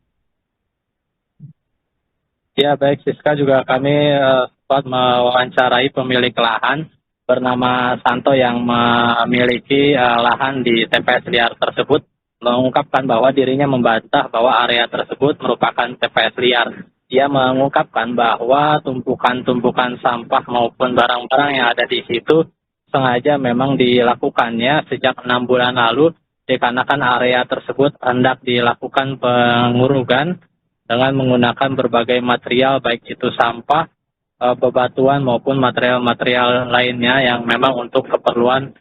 Ya baik Siska, juga kami sempat mewawancarai pemilik lahan bernama Santo yang memiliki lahan di TPS liar tersebut, mengungkapkan bahwa dirinya membantah bahwa area tersebut merupakan TPS liar. Dia mengungkapkan bahwa tumpukan-tumpukan sampah maupun barang-barang yang ada di situ sengaja memang dilakukannya sejak 6 bulan lalu, dikarenakan area tersebut hendak dilakukan pengurugan dengan menggunakan berbagai material, baik itu sampah, bebatuan maupun material-material lainnya yang memang untuk keperluan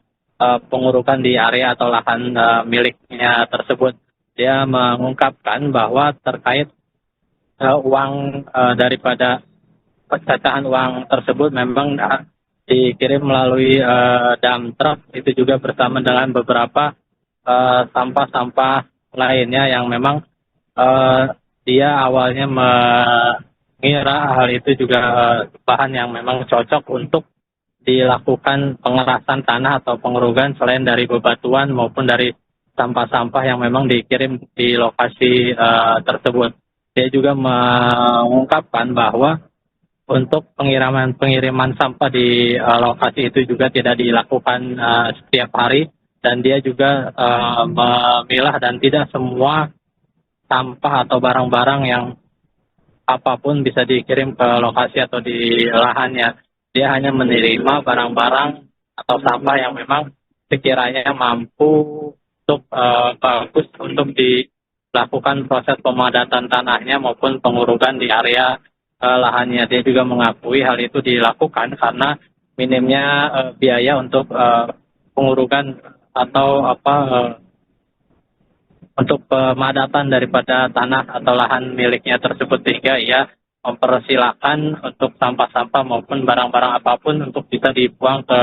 pengurukan di area atau lahan miliknya tersebut. Dia mengungkapkan bahwa terkait uang daripada pecacahan uang tersebut memang dikirim melalui dump truck, itu juga bersama dengan beberapa sampah-sampah lainnya yang memang dia awalnya mengira hal itu juga bahan yang memang cocok untuk dilakukan pengerasan tanah atau pengurugan selain dari bebatuan maupun dari sampah-sampah yang memang dikirim di lokasi tersebut. Dia juga mengungkapkan bahwa untuk pengiriman sampah di lokasi itu juga tidak dilakukan setiap hari, dan dia juga memilah dan tidak semua sampah atau barang-barang yang apapun bisa dikirim ke lokasi atau di lahannya. Dia hanya menerima barang-barang atau sampah yang memang sekiranya mampu untuk bagus untuk dilakukan proses pemadatan tanahnya maupun pengurugan di area lahannya. Dia juga mengakui hal itu dilakukan karena minimnya biaya untuk pengurugan atau untuk pemadatan daripada tanah atau lahan miliknya tersebut, sehingga ia mempersilahkan untuk sampah-sampah maupun barang-barang apapun untuk bisa dibuang ke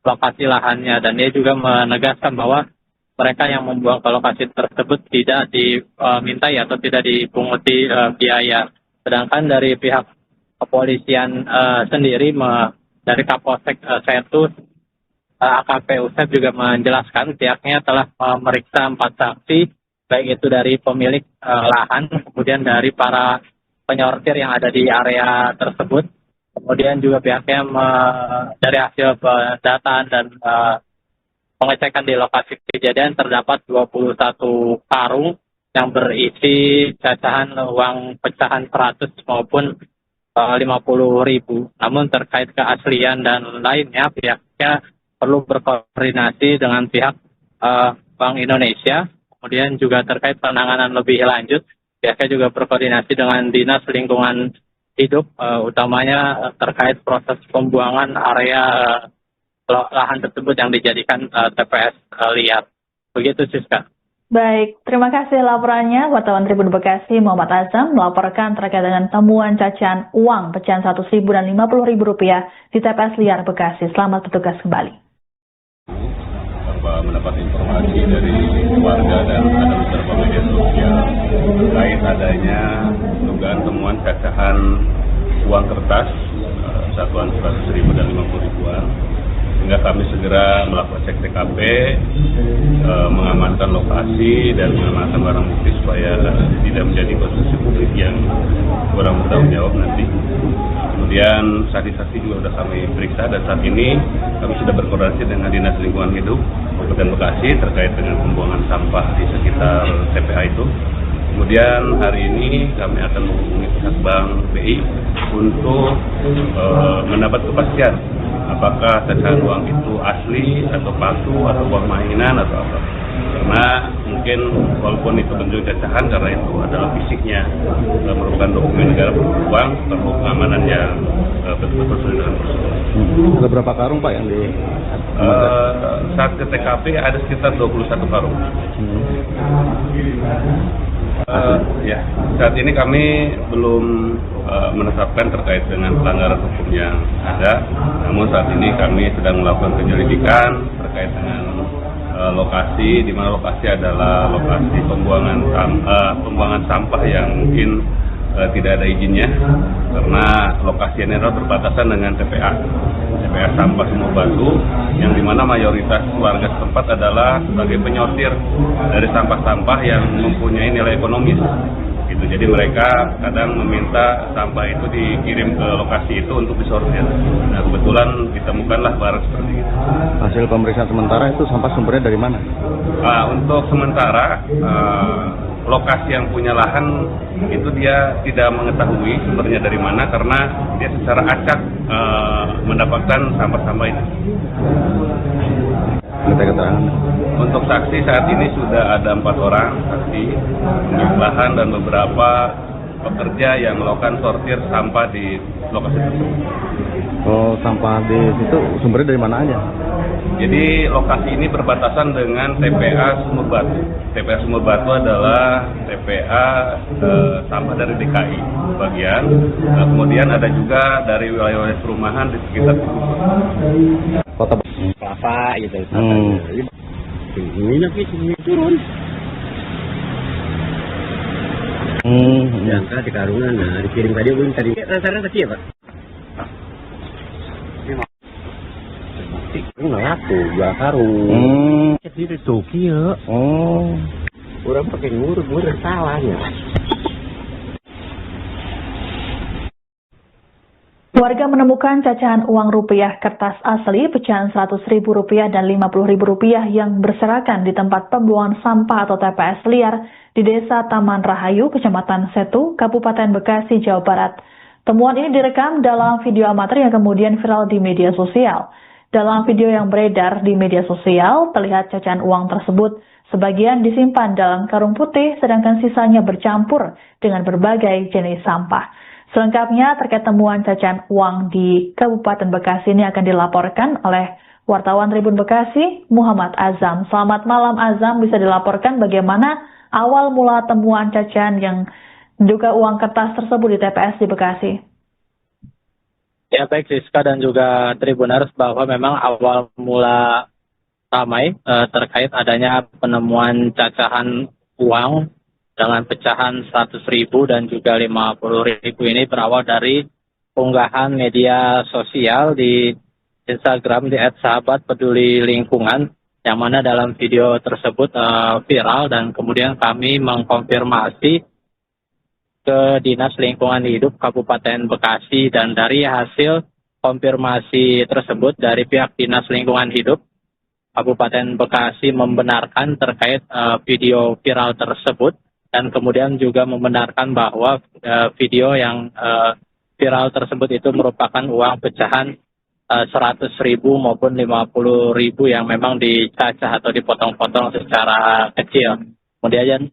lokasi lahannya. Dan dia juga menegaskan bahwa mereka yang membuang ke lokasi tersebut tidak dimintai atau tidak dipunguti biaya. Sedangkan dari pihak kepolisian sendiri dari Kapolsek Setu, AKP Usep juga menjelaskan pihaknya telah memeriksa 4 saksi, baik itu dari pemilik lahan, kemudian dari para penyortir yang ada di area tersebut, kemudian juga pihaknya dari hasil pendataan dan pengecekan di lokasi kejadian terdapat 21 karung yang berisi cacahan uang pecahan 100 maupun 50.000. Namun terkait keaslian dan lainnya, pihaknya perlu berkoordinasi dengan pihak Bank Indonesia. Kemudian juga terkait penanganan lebih lanjut, pihaknya juga berkoordinasi dengan Dinas Lingkungan Hidup, utamanya terkait proses pembuangan area lahan tersebut yang dijadikan TPS liar. Begitu, Siska. Baik, terima kasih laporannya. Wartawan Tribun Bekasi Muhammad Azam melaporkan terkait dengan temuan cacahan uang pecahan 100.000 dan 50.000 rupiah di TPS liar Bekasi. Selamat bertugas kembali. Mendapat informasi dari warga dan ada beberapa media sosial terkait adanya dugaan temuan cacahan uang kertas satuan 100.000 dan 50.000-an, sehingga kami segera melakukan cek TKP, mengamankan lokasi dan mengamankan barang bukti supaya tidak menjadi konsumsi publik yang kurang bertanggung jawab nanti. Kemudian saksi-saksi juga sudah kami periksa dan saat ini kami sudah berkoordinasi dengan Dinas Lingkungan Hidup Kabupaten Bekasi terkait dengan pembuangan sampah di sekitar TPA itu. Kemudian hari ini kami akan menghubungi pihak Bank BI untuk mendapat kepastian apakah cacahan uang itu asli atau palsu atau uang mainan atau apa. Karena mungkin walaupun itu bentuk cacahan, karena itu adalah fisiknya merupakan dokumen negara beruang, perlu pengamanan yang betul-betul sesuai dengan prosedur. Ada berapa karung Pak yang di saat ke TKP ada sekitar 21 karung. Ya, saat ini kami belum menetapkan terkait dengan pelanggaran hukum yang ada. Namun saat ini kami sedang melakukan penyelidikan terkait dengan lokasi, di mana lokasi adalah lokasi pembuangan sampah yang mungkin tidak ada izinnya, karena lokasi ini adalah berbatasan dengan TPA Sampah Sumur Batu, yang dimana mayoritas warga setempat adalah sebagai penyortir dari sampah-sampah yang mempunyai nilai ekonomis. Gitu. Jadi mereka kadang meminta sampah itu dikirim ke lokasi itu untuk disortir. Nah, kebetulan ditemukanlah barang seperti itu. Hasil pemeriksaan sementara itu sampah sumbernya dari mana? Untuk sementara lokasi yang punya lahan itu dia tidak mengetahui sumbernya dari mana, karena dia secara acak mendapatkan sampah-sampah itu. Minta keterangan. Untuk saksi saat ini sudah ada 4 orang saksi pemilik lahan dan beberapa pekerja yang melakukan sortir sampah di lokasi tersebut. Oh, sampah di situ sumbernya dari mana aja? Jadi lokasi ini berbatasan dengan TPA Sumur Batu. TPA Sumur Batu adalah TPA sampah dari DKI bagian. Nah, kemudian ada juga dari wilayah perumahan di sekitar Kota kelapa gitu. Minyak itu turun. Diangkat di karungan, nah dikirim tadi belum tadi. Rasa-rasa ya Pak? Ini nggak laku, 2 karung. Jadi itu kia. Oh, Orang pakai ngurus salahnya. Warga menemukan cacahan uang rupiah kertas asli pecahan 100.000 rupiah dan 50.000 rupiah yang berserakan di tempat pembuangan sampah atau TPS liar di Desa Taman Rahayu, Kecamatan Setu, Kabupaten Bekasi, Jawa Barat. Temuan ini direkam dalam video amatir yang kemudian viral di media sosial. Dalam video yang beredar di media sosial, terlihat cacahan uang tersebut sebagian disimpan dalam karung putih, sedangkan sisanya bercampur dengan berbagai jenis sampah. Selengkapnya terkait temuan cacahan uang di Kabupaten Bekasi ini akan dilaporkan oleh wartawan Tribun Bekasi, Muhammad Azam. Selamat malam Azam, bisa dilaporkan bagaimana awal mula temuan cacahan yang juga uang kertas tersebut di TPS di Bekasi? Ya baik Siska dan juga Tribuners, bahwa memang awal mula ramai terkait adanya penemuan cacahan uang dengan pecahan 100.000 dan juga 50.000 ini berawal dari unggahan media sosial di Instagram di @sahabatpedulilingkungan, yang mana dalam video tersebut viral, dan kemudian kami mengkonfirmasi ke Dinas Lingkungan Hidup Kabupaten Bekasi, dan dari hasil konfirmasi tersebut dari pihak Dinas Lingkungan Hidup Kabupaten Bekasi membenarkan terkait video viral tersebut, dan kemudian juga membenarkan bahwa video yang viral tersebut itu merupakan uang pecahan 100.000 maupun 50.000 yang memang dicacah atau dipotong-potong secara kecil.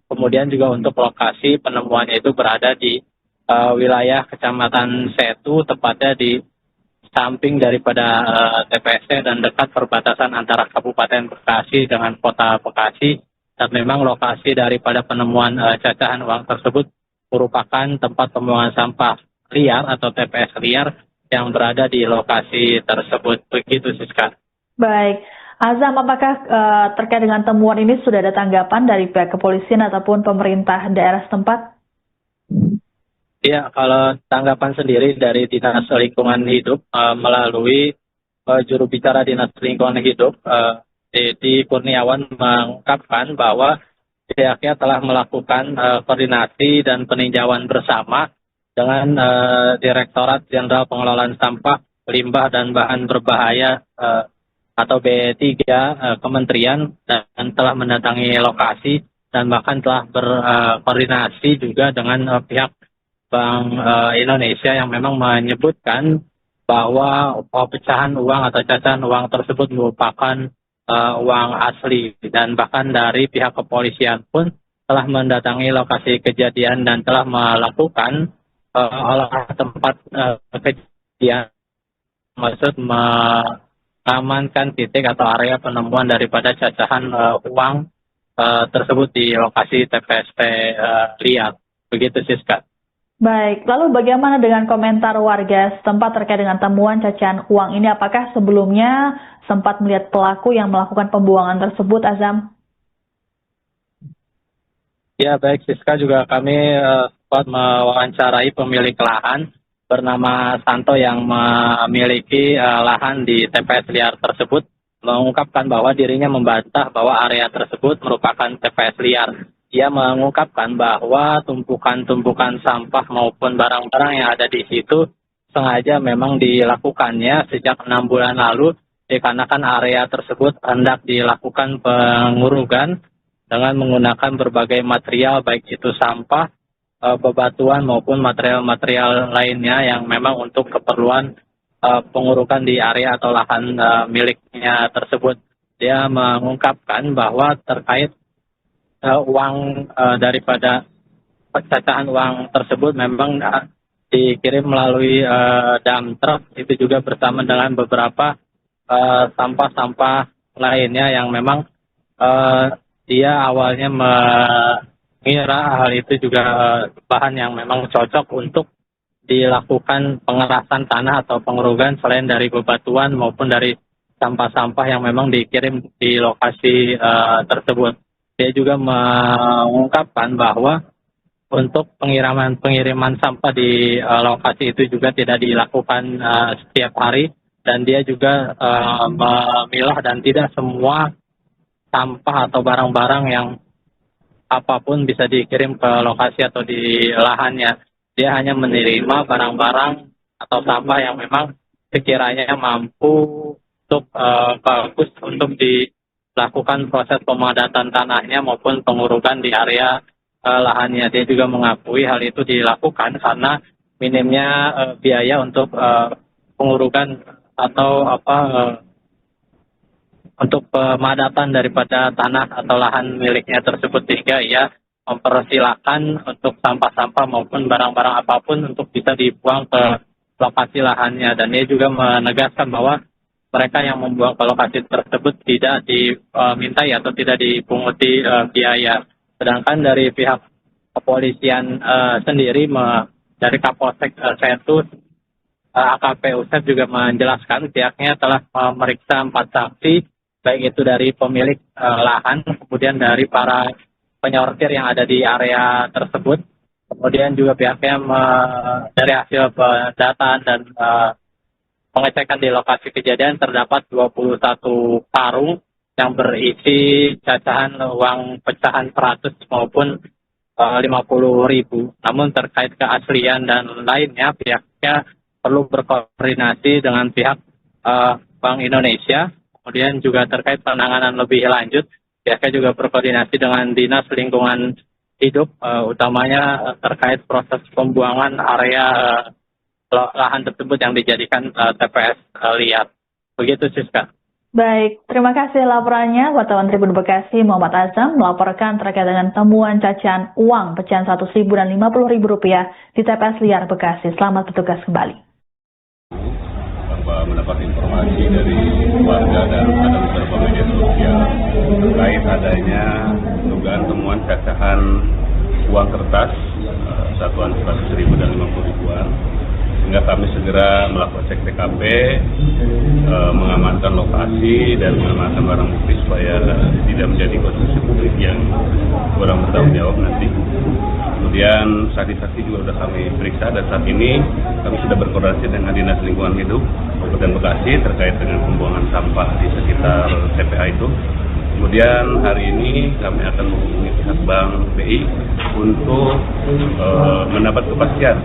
Kemudian juga untuk lokasi penemuannya itu berada di wilayah Kecamatan Setu, tepatnya di samping daripada TPS dan dekat perbatasan antara Kabupaten Bekasi dengan Kota Bekasi. Dan memang lokasi daripada penemuan cacahan uang tersebut merupakan tempat pembuangan sampah liar atau TPS liar yang berada di lokasi tersebut. Begitu Siska. Baik, Azam, apakah terkait dengan temuan ini sudah ada tanggapan dari pihak kepolisian ataupun pemerintah daerah setempat? Ya, kalau tanggapan sendiri dari Dinas Lingkungan Hidup melalui juru bicara Dinas Lingkungan Hidup, Dedi Kurniawan, mengungkapkan bahwa pihaknya telah melakukan koordinasi dan peninjauan bersama dengan Direktorat Jenderal Pengelolaan Sampah, Limbah dan Bahan Berbahaya atau B3 Kementerian, dan telah mendatangi lokasi dan bahkan telah berkoordinasi juga dengan pihak Bank Indonesia, yang memang menyebutkan bahwa pecahan uang atau cacahan uang tersebut merupakan uang asli, dan bahkan dari pihak kepolisian pun telah mendatangi lokasi kejadian dan telah melakukan olah tempat kejadian, maksud mengamankan titik atau area penemuan daripada cacahan uang tersebut di lokasi TPSP liar. Begitu Siska. Baik, lalu bagaimana dengan komentar warga setempat terkait dengan temuan cacahan uang ini? Apakah sebelumnya sempat melihat pelaku yang melakukan pembuangan tersebut, Azam? Ya baik Siska, juga kami sempat mewawancarai pemilik lahan bernama Santo yang memiliki lahan di TPS liar tersebut, mengungkapkan bahwa dirinya membantah bahwa area tersebut merupakan TPS liar. Ia mengungkapkan bahwa tumpukan-tumpukan sampah maupun barang-barang yang ada di situ sengaja memang dilakukannya sejak 6 bulan lalu, dikarenakan area tersebut hendak dilakukan pengurugan dengan menggunakan berbagai material, baik itu sampah, bebatuan maupun material-material lainnya yang memang untuk keperluan pengurukan di area atau lahan miliknya tersebut. Dia mengungkapkan bahwa terkait uang daripada pecacahan uang tersebut memang dikirim melalui dump truck, itu juga bersama dengan beberapa sampah-sampah lainnya yang memang dia awalnya mengira hal itu juga bahan yang memang cocok untuk dilakukan pengerasan tanah atau pengurugan selain dari bebatuan maupun dari sampah-sampah yang memang dikirim di lokasi tersebut. Dia juga mengungkapkan bahwa untuk pengiriman sampah di lokasi itu juga tidak dilakukan setiap hari, dan dia juga memilah dan tidak semua sampah atau barang-barang yang apapun bisa dikirim ke lokasi atau di lahannya. Dia hanya menerima barang-barang atau sampah yang memang sekiranya mampu untuk bagus untuk dilakukan proses pemadatan tanahnya maupun pengurukan di area lahannya. Dia juga mengakui hal itu dilakukan karena minimnya biaya untuk pengurukan atau untuk pemadatan daripada tanah atau lahan miliknya tersebut, sehingga ia mempersilahkan untuk sampah-sampah maupun barang-barang apapun untuk bisa dibuang ke lokasi lahannya. Dan dia juga menegaskan bahwa mereka yang membuang ke lokasi tersebut tidak dimintai atau tidak dipunguti biaya. Sedangkan dari pihak kepolisian sendiri dari Kapolsek Setu AKP Usep juga menjelaskan pihaknya telah memeriksa 4 saksi, baik itu dari pemilik lahan, kemudian dari para penyortir yang ada di area tersebut. Kemudian juga pihaknya dari hasil pendataan dan pengecekan di lokasi kejadian terdapat 21 karung yang berisi cacahan uang pecahan 100 maupun 50.000. Namun terkait keaslian dan lainnya pihaknya perlu berkoordinasi dengan pihak Bank Indonesia. Kemudian juga terkait penanganan lebih lanjut, pihaknya juga berkoordinasi dengan Dinas Lingkungan Hidup, utamanya terkait proses pembuangan area lahan tersebut yang dijadikan TPS liar. Begitu, Siska. Baik, terima kasih laporannya. Wartawan Tribun Bekasi Muhammad Azam melaporkan terkait dengan temuan cacahan uang pecahan 100.000 dan 50.000 rupiah di TPS liar Bekasi. Selamat bertugas kembali. Tanpa mendapat informasi dari warga dan ada beberapa media sosial terkait adanya dugaan temuan cacahan uang kertas satuan 100.000 dan 50.000-an. Sehingga kami segera melakukan cek TKP, mengamankan lokasi dan mengamankan barang bukti supaya tidak menjadi konsumsi publik yang kurang bertanggung jawab nanti. Kemudian saksi-saksi juga sudah kami periksa dan saat ini kami sudah berkoordinasi dengan Dinas Lingkungan Hidup Kabupaten Bekasi terkait dengan pembuangan sampah di sekitar TPA itu. Kemudian hari ini kami akan menghubungi pihak Bank BI untuk mendapat kepastian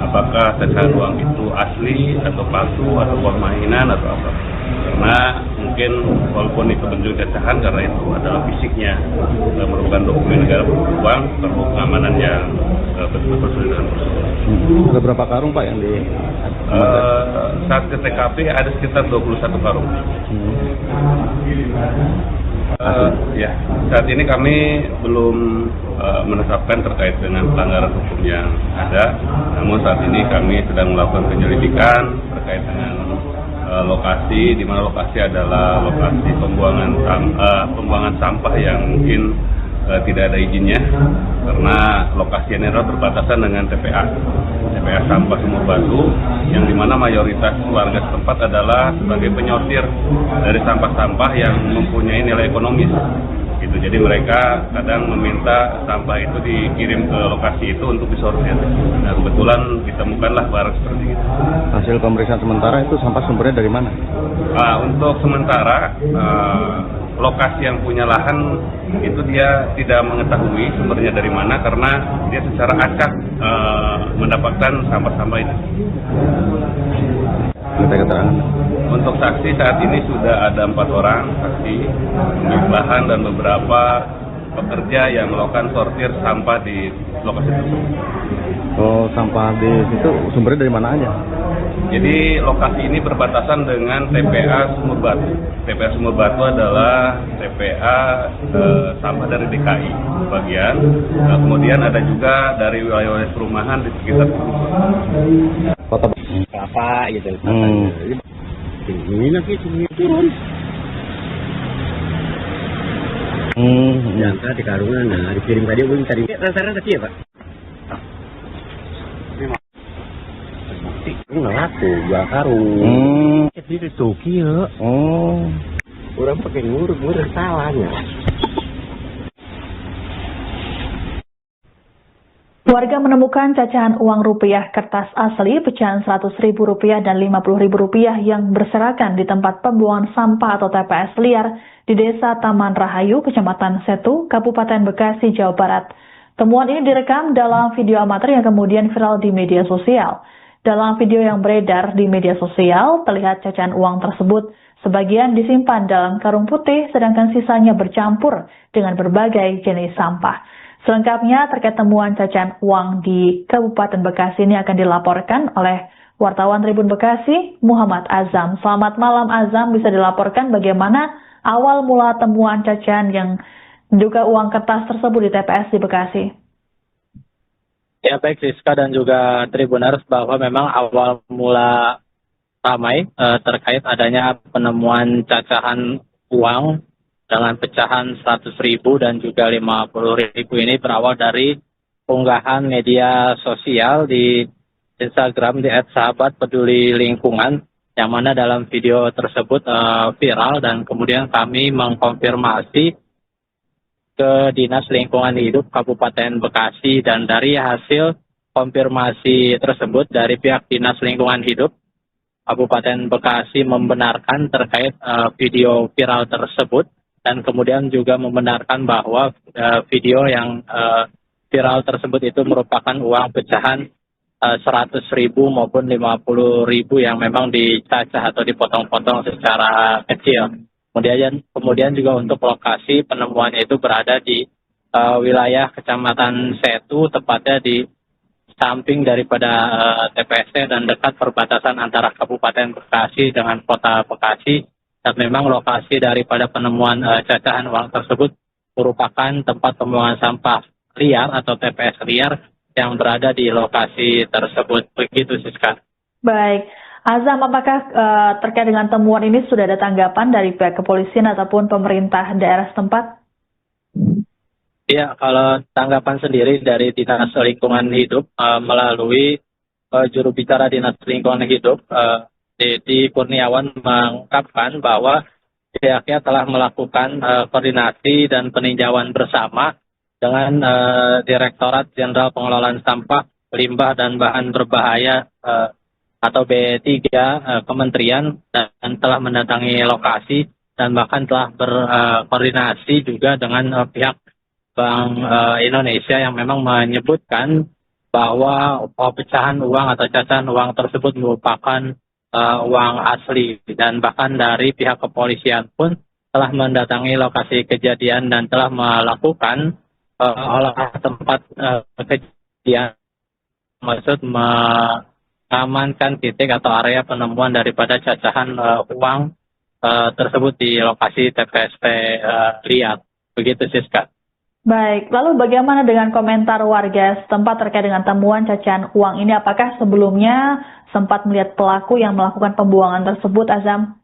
apakah cacahan uang itu asli atau palsu atau uang mainan atau apa. Karena mungkin walaupun itu bentuk cacahan karena itu adalah fisiknya merupakan dokumen negara beruang, perlu pengamanan yang betul-betul dengan prosedur. Ada berapa karung Pak yang di saat ke TKP ada sekitar 21 karung. Ya, saat ini kami belum menetapkan terkait dengan pelanggaran hukum yang ada. Namun saat ini kami sedang melakukan penyelidikan terkait dengan lokasi, di mana lokasi adalah lokasi pembuangan sampah yang mungkin tidak ada izinnya, karena lokasi ini adalah berbatasan dengan TPA Sampah Sumur Batu, yang dimana mayoritas warga setempat adalah sebagai penyortir dari sampah-sampah yang mempunyai nilai ekonomis. Gitu. Jadi mereka kadang meminta sampah itu dikirim ke lokasi itu untuk disortir. Nah kebetulan ditemukanlah barang seperti itu. Hasil pemeriksaan sementara itu sampah sumbernya dari mana? Untuk sementara lokasi yang punya lahan itu dia tidak mengetahui sumbernya dari mana karena dia secara acak mendapatkan sampah-sampah itu. Minta keterangan. Untuk saksi saat ini sudah ada 4 orang saksi, bahan dan beberapa pekerja yang melakukan sortir sampah di lokasi tersebut. Oh, sampah di situ sumbernya dari mana aja? Jadi lokasi ini berbatasan dengan TPA Sumur Batu. TPA Sumur Batu adalah TPA sampah dari DKI bagian. Nah, kemudian ada juga dari wilayah perumahan di sekitar Kota Kelapa gitu. Ini nanti turun. Jangka di karungan, nah dikirim tadi gue tadi rasa-rasa tadi ya Pak. Ini laku, 2 karung. Jadi dituki ya. Oh. Orang pakai ngurus salahnya. Warga menemukan cacahan uang rupiah kertas asli pecahan 100.000 rupiah dan 50.000 rupiah yang berserakan di tempat pembuangan sampah atau TPS liar di Desa Taman Rahayu, Kecamatan Setu, Kabupaten Bekasi, Jawa Barat. Temuan ini direkam dalam video amatir yang kemudian viral di media sosial. Dalam video yang beredar di media sosial, terlihat cacahan uang tersebut sebagian disimpan dalam karung putih, sedangkan sisanya bercampur dengan berbagai jenis sampah. Selengkapnya terkait temuan cacahan uang di Kabupaten Bekasi ini akan dilaporkan oleh wartawan Tribun Bekasi, Muhammad Azam. Selamat malam Azam, bisa dilaporkan bagaimana awal mula temuan cacahan yang diduga uang kertas tersebut di TPS di Bekasi? Ya baik Rizka dan juga Tribuners, bahwa memang awal mula ramai terkait adanya penemuan cacahan uang dengan pecahan 100.000 dan juga 50.000 ini berawal dari unggahan media sosial di Instagram di @sahabatpedulilingkungan, yang mana dalam video tersebut viral, dan kemudian kami mengkonfirmasi ke Dinas Lingkungan Hidup Kabupaten Bekasi, dan dari hasil konfirmasi tersebut dari pihak Dinas Lingkungan Hidup Kabupaten Bekasi membenarkan terkait video viral tersebut, dan kemudian juga membenarkan bahwa video yang viral tersebut itu merupakan uang pecahan 100.000 maupun 50.000 yang memang dicacah atau dipotong-potong secara kecil. Kemudian juga untuk lokasi penemuannya itu berada di wilayah Kecamatan Setu, tepatnya di samping daripada TPST dan dekat perbatasan antara Kabupaten Bekasi dengan Kota Bekasi. Dan memang lokasi daripada penemuan cacahan uang tersebut merupakan tempat pembuangan sampah liar atau TPS liar yang berada di lokasi tersebut. Begitu, Siska. Baik. Azam, apakah terkait dengan temuan ini sudah ada tanggapan dari pihak kepolisian ataupun pemerintah daerah setempat? Ya, kalau tanggapan sendiri dari Dinas Lingkungan Hidup melalui juru bicara Dinas Lingkungan Hidup, Dedi Kurniawan, mengungkapkan bahwa pihaknya telah melakukan koordinasi dan peninjauan bersama dengan Direktorat Jenderal Pengelolaan Sampah, Limbah dan Bahan Berbahaya atau B3 Kementerian, dan telah mendatangi lokasi dan bahkan telah berkoordinasi juga dengan pihak Bank Indonesia yang memang menyebutkan bahwa pecahan uang atau cacahan uang tersebut merupakan uang asli, dan bahkan dari pihak kepolisian pun telah mendatangi lokasi kejadian dan telah melakukan olah tempat kejadian, maksud mengamankan titik atau area penemuan daripada cacahan uang tersebut di lokasi TPST liar. Begitu, Siska. Baik, lalu bagaimana dengan komentar warga setempat terkait dengan temuan cacahan uang ini? Apakah sebelumnya sempat melihat pelaku yang melakukan pembuangan tersebut, Azam?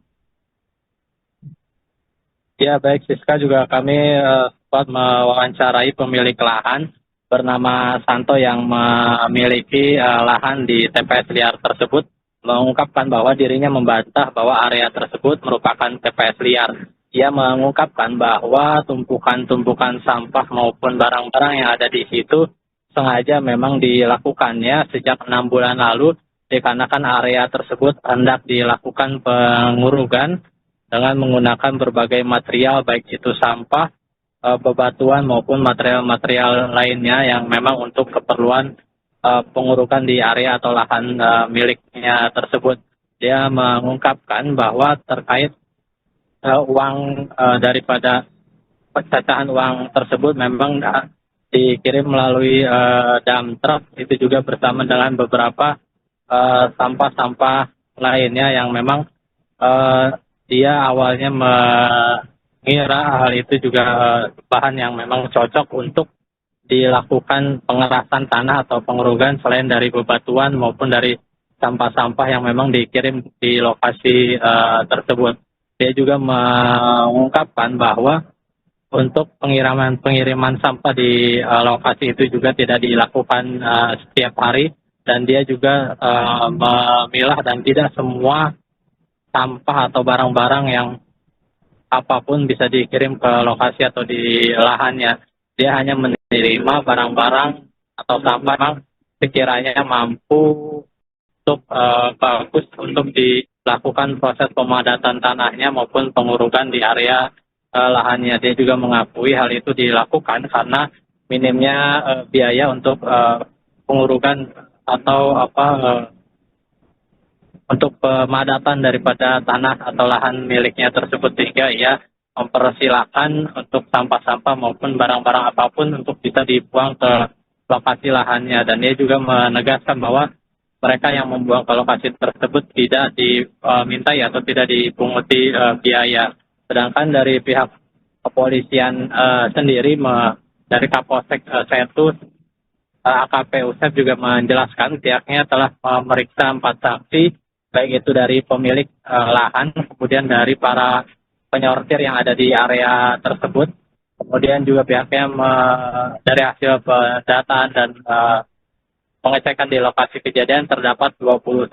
Ya, baik, Siska, juga kami sempat mewawancarai pemilik lahan bernama Santo yang memiliki lahan di TPS liar tersebut, mengungkapkan bahwa dirinya membantah bahwa area tersebut merupakan TPS liar. Ia mengungkapkan bahwa tumpukan-tumpukan sampah maupun barang-barang yang ada di situ sengaja memang dilakukannya sejak 6 bulan lalu, dikarenakan area tersebut hendak dilakukan pengurugan dengan menggunakan berbagai material, baik itu sampah, bebatuan maupun material-material lainnya yang memang untuk keperluan pengurukan di area atau lahan miliknya tersebut. Dia mengungkapkan bahwa terkait uang daripada pecacahan uang tersebut memang dikirim melalui dump truck, itu juga bersama dengan beberapa sampah-sampah lainnya yang memang dia awalnya mengira hal itu juga bahan yang memang cocok untuk dilakukan pengerasan tanah atau pengurugan selain dari bebatuan maupun dari sampah-sampah yang memang dikirim di lokasi tersebut. Dia juga mengungkapkan bahwa untuk pengiriman sampah di lokasi itu juga tidak dilakukan setiap hari, dan dia juga memilah dan tidak semua sampah atau barang-barang yang apapun bisa dikirim ke lokasi atau di lahannya. Dia hanya menerima barang-barang atau sampah yang sekiranya mampu untuk bagus untuk dilakukan proses pemadatan tanahnya maupun pengurugan di area lahannya. Dia juga mengakui hal itu dilakukan karena minimnya biaya untuk pengurugan atau untuk pemadatan daripada tanah atau lahan miliknya tersebut, sehingga ia mempersilahkan untuk sampah-sampah maupun barang-barang apapun untuk bisa dibuang ke lokasi lahannya. Dan dia juga menegaskan bahwa mereka yang membuang ke lokasi tersebut tidak dimintai atau tidak dipunguti biaya. Sedangkan dari pihak kepolisian sendiri, dari Kapolsek Setu, AKP Usep juga menjelaskan pihaknya telah memeriksa 4 saksi, baik itu dari pemilik lahan, kemudian dari para penyortir yang ada di area tersebut. Kemudian juga pihaknya dari hasil pendataan dan pengecekan di lokasi kejadian terdapat 21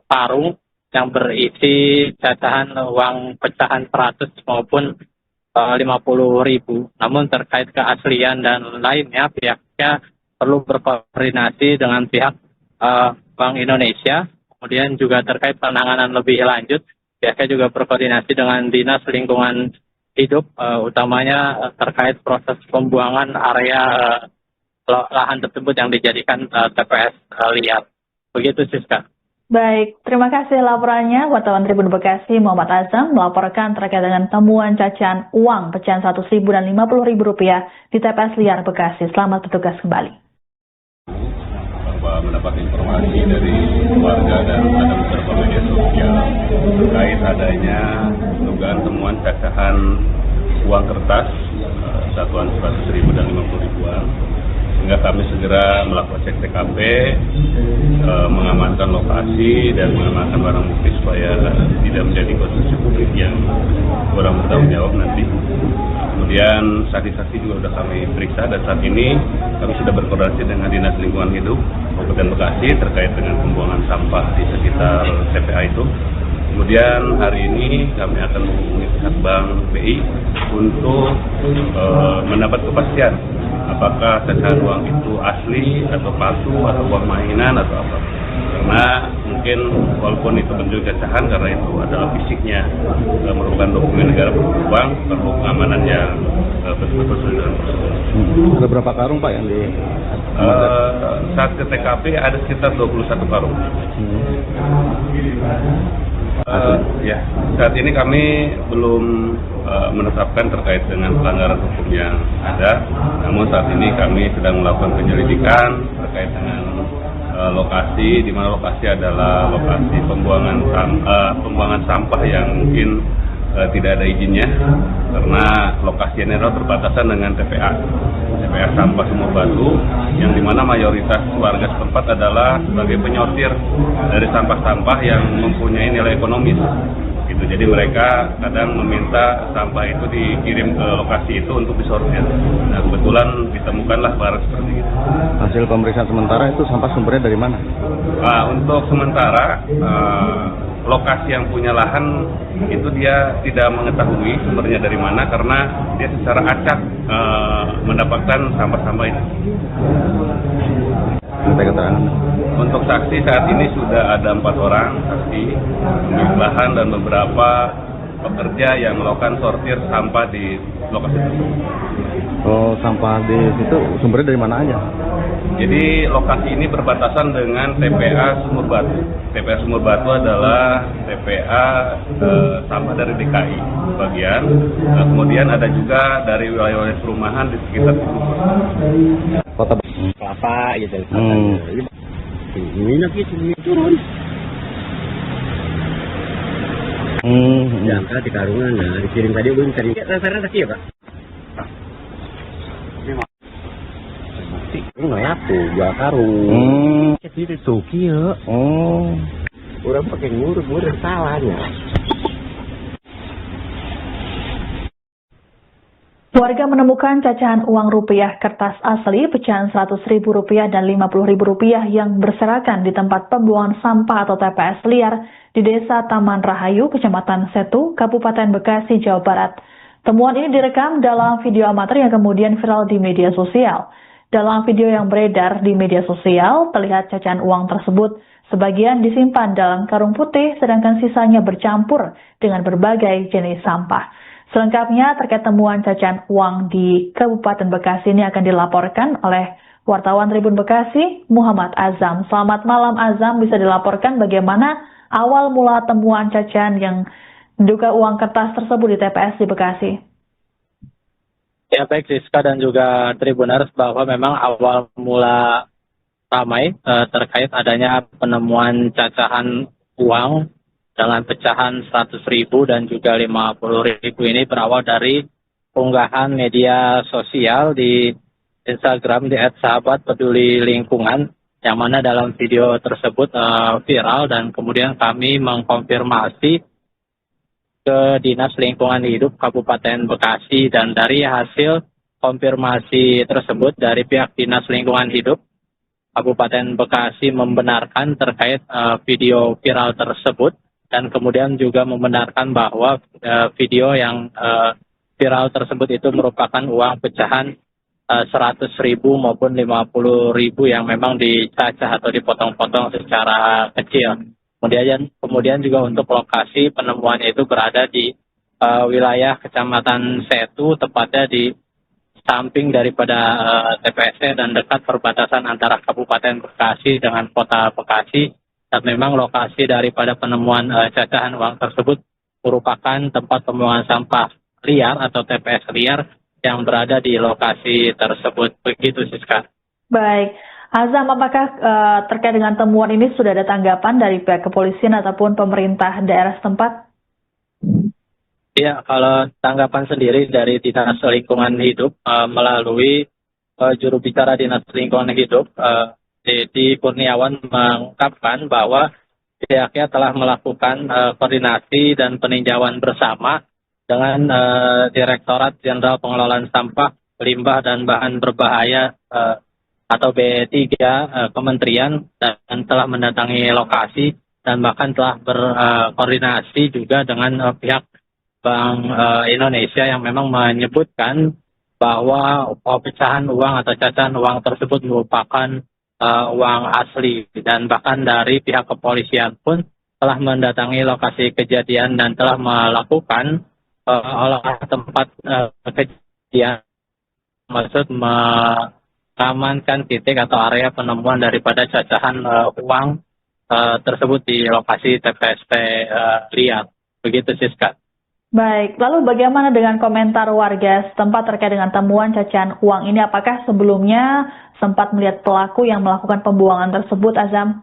karung yang berisi cacahan uang pecahan 100 maupun 50.000. Namun terkait keaslian dan lainnya pihaknya perlu berkoordinasi dengan pihak Bank Indonesia. Kemudian juga terkait penanganan lebih lanjut, pihaknya juga berkoordinasi dengan Dinas Lingkungan Hidup, utamanya terkait proses pembuangan area lahan tersebut yang dijadikan TPS liar. Begitu, Siska. Baik, terima kasih laporannya. Wartawan Tribun Bekasi Muhammad Azam melaporkan terkait dengan temuan cacahan uang pecahan 100.000 dan 50.000 rupiah di TPS liar Bekasi. Selamat bertugas kembali. Bahwa mendapat informasi dari warga dan ada beberapa media sosial terkait adanya dugaan temuan cacahan uang kertas satuan 100.000 dan 50.000-an, sehingga kami segera melakukan cek TKP, mengamankan lokasi dan mengamankan barang bukti supaya tidak menjadi konsumsi publik yang kurang bertanggung jawab nanti. Kemudian saksi-saksi juga sudah kami periksa dan saat ini kami sudah berkoordinasi dengan Dinas Lingkungan Hidup Kabupaten Bekasi terkait dengan pembuangan sampah di sekitar TPA itu. Kemudian hari ini kami akan menghubungi pihak Bank BI untuk mendapat kepastian apakah cacahan uang itu asli atau palsu atau uang mainan atau apa. Karena mungkin walaupun itu bentuk cacahan, karena itu adalah fisiknya merupakan dokumen negara berkembang, perlu pengamanan yang betul-betul sesuai dengan prosedur. Ada berapa karung Pak yang di saat ke TKP ada sekitar 21 karung. Ya, saat ini kami belum menetapkan terkait dengan pelanggaran hukum yang ada. Namun saat ini kami sedang melakukan penyelidikan terkait dengan lokasi, di mana lokasi adalah lokasi pembuangan sampah yang mungkin tidak ada izinnya, karena lokasinya adalah berbatasan dengan TPA Sampah Sumur Batu, yang dimana mayoritas warga setempat adalah sebagai penyortir dari sampah-sampah yang mempunyai nilai ekonomis. Gitu. Jadi mereka kadang meminta sampah itu dikirim ke lokasi itu untuk disortir. Nah, kebetulan ditemukanlah barang seperti itu. Hasil pemeriksaan sementara itu sampah sumbernya dari mana? Untuk sementara lokasi yang punya lahan itu dia tidak mengetahui sumbernya dari mana, karena dia secara acak mendapatkan sampah-sampah itu. Minta keterangan. Untuk saksi saat ini sudah ada 4 orang saksi pemilik lahan dan beberapa pekerja yang melakukan sortir sampah di lokasi tersebut. Oh, sampah di situ sumbernya dari mana aja? Jadi lokasi ini berbatasan dengan TPA Sumur Batu. TPA Sumur Batu adalah TPA sampah dari DKI bagian. Nah, kemudian ada juga dari wilayah-wilayah perumahan di sekitar situ. Kota Kelapa gitu. Ini lagi turun. Jangka di karungan, nah dikirim tadi belum tadi. Rasa-rasa tadi ya Pak? Ini nggak tuh, 2 karung. Jadi itu kia. Oh. Orang pakai ngurus salahnya. Warga menemukan cacahan uang rupiah kertas asli pecahan 100.000 rupiah dan 50.000 rupiah yang berserakan di tempat pembuangan sampah atau TPS liar di Desa Taman Rahayu, Kecamatan Setu, Kabupaten Bekasi, Jawa Barat. Temuan ini direkam dalam video amatir yang kemudian viral di media sosial. Dalam video yang beredar di media sosial, terlihat cacahan uang tersebut sebagian disimpan dalam karung putih, sedangkan sisanya bercampur dengan berbagai jenis sampah. Selengkapnya terkait temuan cacahan uang di Kabupaten Bekasi ini akan dilaporkan oleh wartawan Tribun Bekasi, Muhammad Azam. Selamat malam Azam, bisa dilaporkan bagaimana awal mula temuan cacahan yang diduga uang kertas tersebut di TPS di Bekasi? Ya baik Siska dan juga Tribuners, bahwa memang awal mula ramai terkait adanya penemuan cacahan uang dengan pecahan 100.000 dan juga 50.000 ini berawal dari unggahan media sosial di Instagram di @sahabatpedulilingkungan, yang mana dalam video tersebut viral, dan kemudian kami mengkonfirmasi ke Dinas Lingkungan Hidup Kabupaten Bekasi, dan dari hasil konfirmasi tersebut dari pihak Dinas Lingkungan Hidup Kabupaten Bekasi membenarkan terkait video viral tersebut, dan kemudian juga membenarkan bahwa video yang viral tersebut itu merupakan uang pecahan 100.000 maupun 50.000 yang memang dicacah atau dipotong-potong secara kecil. Kemudian juga untuk lokasi penemuannya itu berada di wilayah Kecamatan Setu, tepatnya di samping daripada TPST dan dekat perbatasan antara Kabupaten Bekasi dengan Kota Bekasi. Dan memang lokasi daripada penemuan cacahan uang tersebut merupakan tempat pembuangan sampah liar atau TPS liar yang berada di lokasi tersebut. Begitu, Siska. Baik, Azam, apakah terkait dengan temuan ini sudah ada tanggapan dari pihak kepolisian ataupun pemerintah daerah setempat? Ya, kalau tanggapan sendiri dari Dinas Lingkungan Hidup melalui juru bicara Dinas Lingkungan Hidup, Dedi Kurniawan, mengungkapkan bahwa pihaknya telah melakukan koordinasi dan peninjauan bersama dengan Direktorat Jenderal Pengelolaan Sampah, Limbah dan Bahan Berbahaya atau B3 Kementerian, dan telah mendatangi lokasi dan bahkan telah berkoordinasi juga dengan pihak Bank Indonesia yang memang menyebutkan bahwa pecahan uang atau cacahan uang tersebut merupakan uang asli, dan bahkan dari pihak kepolisian pun telah mendatangi lokasi kejadian dan telah melakukan olah tempat kejadian, maksud mengamankan titik atau area penemuan daripada cacahan uang tersebut di lokasi TPST liar. Begitu, Siska. Baik, lalu bagaimana dengan komentar warga setempat terkait dengan temuan cacahan uang ini? Apakah sebelumnya sempat melihat pelaku yang melakukan pembuangan tersebut, Azam?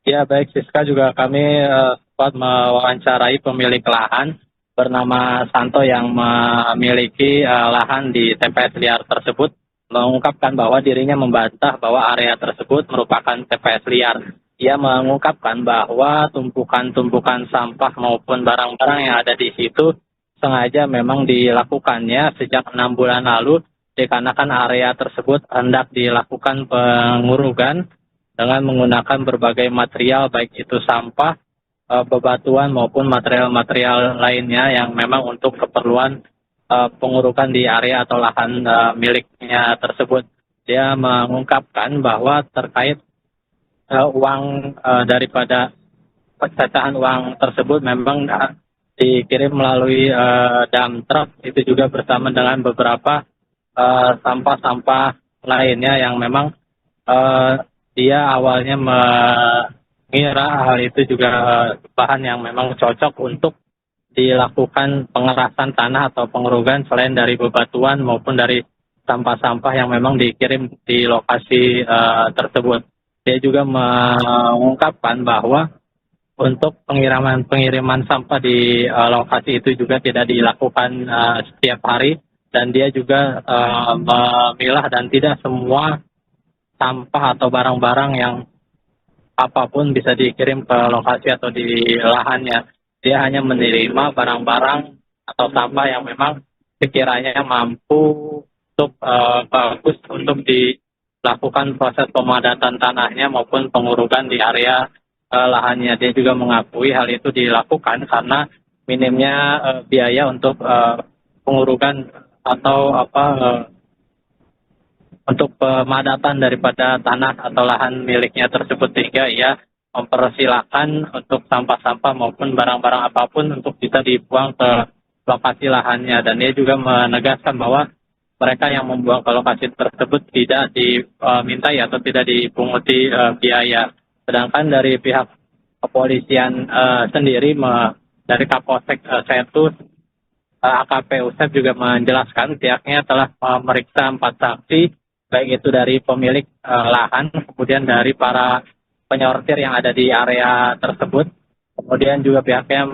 Ya, baik, Siska, juga kami sempat mewawancarai pemilik lahan bernama Santo yang memiliki lahan di TPS liar tersebut, mengungkapkan bahwa dirinya membantah bahwa area tersebut merupakan TPS liar. Ia mengungkapkan bahwa tumpukan-tumpukan sampah maupun barang-barang yang ada di situ sengaja memang dilakukannya sejak 6 bulan lalu, dikarenakan area tersebut hendak dilakukan pengurugan dengan menggunakan berbagai material, baik itu sampah, bebatuan maupun material-material lainnya yang memang untuk keperluan pengurukan di area atau lahan miliknya tersebut. Dia mengungkapkan bahwa terkait uang daripada pecahan uang tersebut memang dikirim melalui dump truck, itu juga bersama dengan beberapa sampah-sampah lainnya yang memang dia awalnya mengira hal itu juga bahan yang memang cocok untuk dilakukan pengerasan tanah atau pengurugan selain dari bebatuan maupun dari sampah-sampah yang memang dikirim di lokasi tersebut. Dia juga mengungkapkan bahwa untuk pengiriman sampah di lokasi itu juga tidak dilakukan setiap hari, dan dia juga memilah dan tidak semua sampah atau barang-barang yang apapun bisa dikirim ke lokasi atau di lahannya. Dia hanya menerima barang-barang atau sampah yang memang sekiranya mampu untuk bagus untuk dilakukan proses pemadatan tanahnya maupun pengurugan di area lahannya. Dia juga mengakui hal itu dilakukan karena minimnya biaya untuk pengurugan atau untuk pemadatan daripada tanah atau lahan miliknya tersebut, sehingga ia mempersilahkan untuk sampah-sampah maupun barang-barang apapun untuk bisa dibuang ke lokasi lahannya. Dan dia juga menegaskan bahwa mereka yang membuang ke lokasi tersebut tidak dimintai atau tidak dipunguti biaya. Sedangkan dari pihak kepolisian sendiri, dari Kapolsek Setu, AKP Usep juga menjelaskan pihaknya telah memeriksa 4 saksi, baik itu dari pemilik lahan, kemudian dari para penyortir yang ada di area tersebut, kemudian juga pihaknya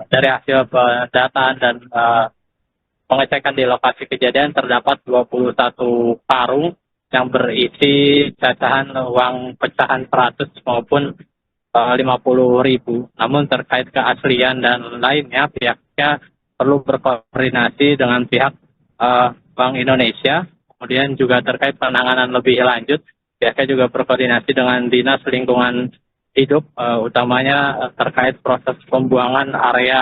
dari hasil pendataan dan pengecekan di lokasi kejadian terdapat 21 karung yang berisi cacahan uang pecahan 100 maupun 50.000. Namun terkait keaslian dan lainnya pihaknya perlu berkoordinasi dengan pihak Bank Indonesia. Kemudian juga terkait penanganan lebih lanjut, pihaknya juga berkoordinasi dengan Dinas Lingkungan Hidup, utamanya terkait proses pembuangan area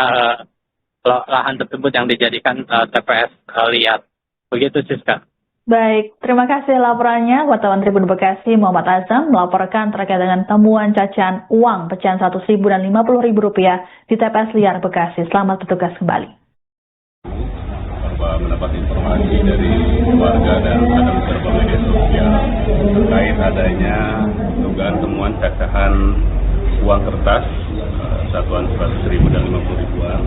lahan tersebut yang dijadikan TPS liar. Begitu, Siska. Baik, terima kasih laporannya. Wartawan Tribun Bekasi Muhammad Azam melaporkan terkait dengan temuan cacahan uang pecahan Rp100.000 dan Rp50.000 di TPS liar Bekasi. Selamat bertugas kembali. Bahwa mendapat informasi dari warga dan rekan beberapa media sosial terkait adanya dugaan temuan cacahan uang kertas satuan Rp100.000 dan Rp50.000-an.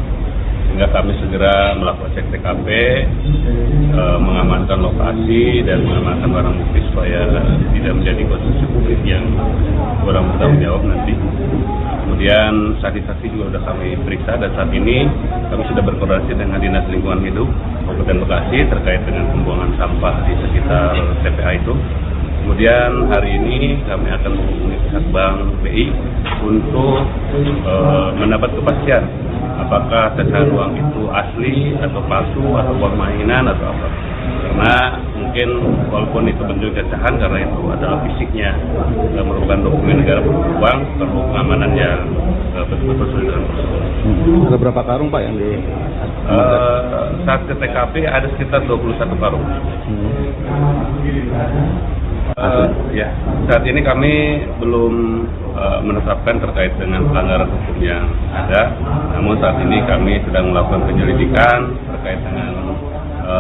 Sehingga kami segera melakukan cek TKP, mengamankan lokasi dan mengamankan barang bukti supaya tidak menjadi konsumsi publik yang kurang bertanggung jawab nanti. Kemudian saksi-saksi juga sudah kami periksa dan saat ini kami sudah berkoordinasi dengan Dinas Lingkungan Hidup Kabupaten Bekasi terkait dengan pembuangan sampah di sekitar TPA itu. Kemudian hari ini kami akan menghubungi pihak Bank BI untuk mendapat kepastian apakah cacahan uang itu asli atau palsu atau uang mainan atau apa. Karena mungkin walaupun itu bentuk cacahan karena itu adalah fisiknya merupakan dokumen negara beruang, perlu pengamanan yang betul-betul sesuai dengan prosedur. Ada berapa karung Pak yang di saat ke TKP ada sekitar 21 karung. Ya, saat ini kami belum menetapkan terkait dengan pelanggaran hukum yang ada. Namun saat ini kami sedang melakukan penyelidikan terkait dengan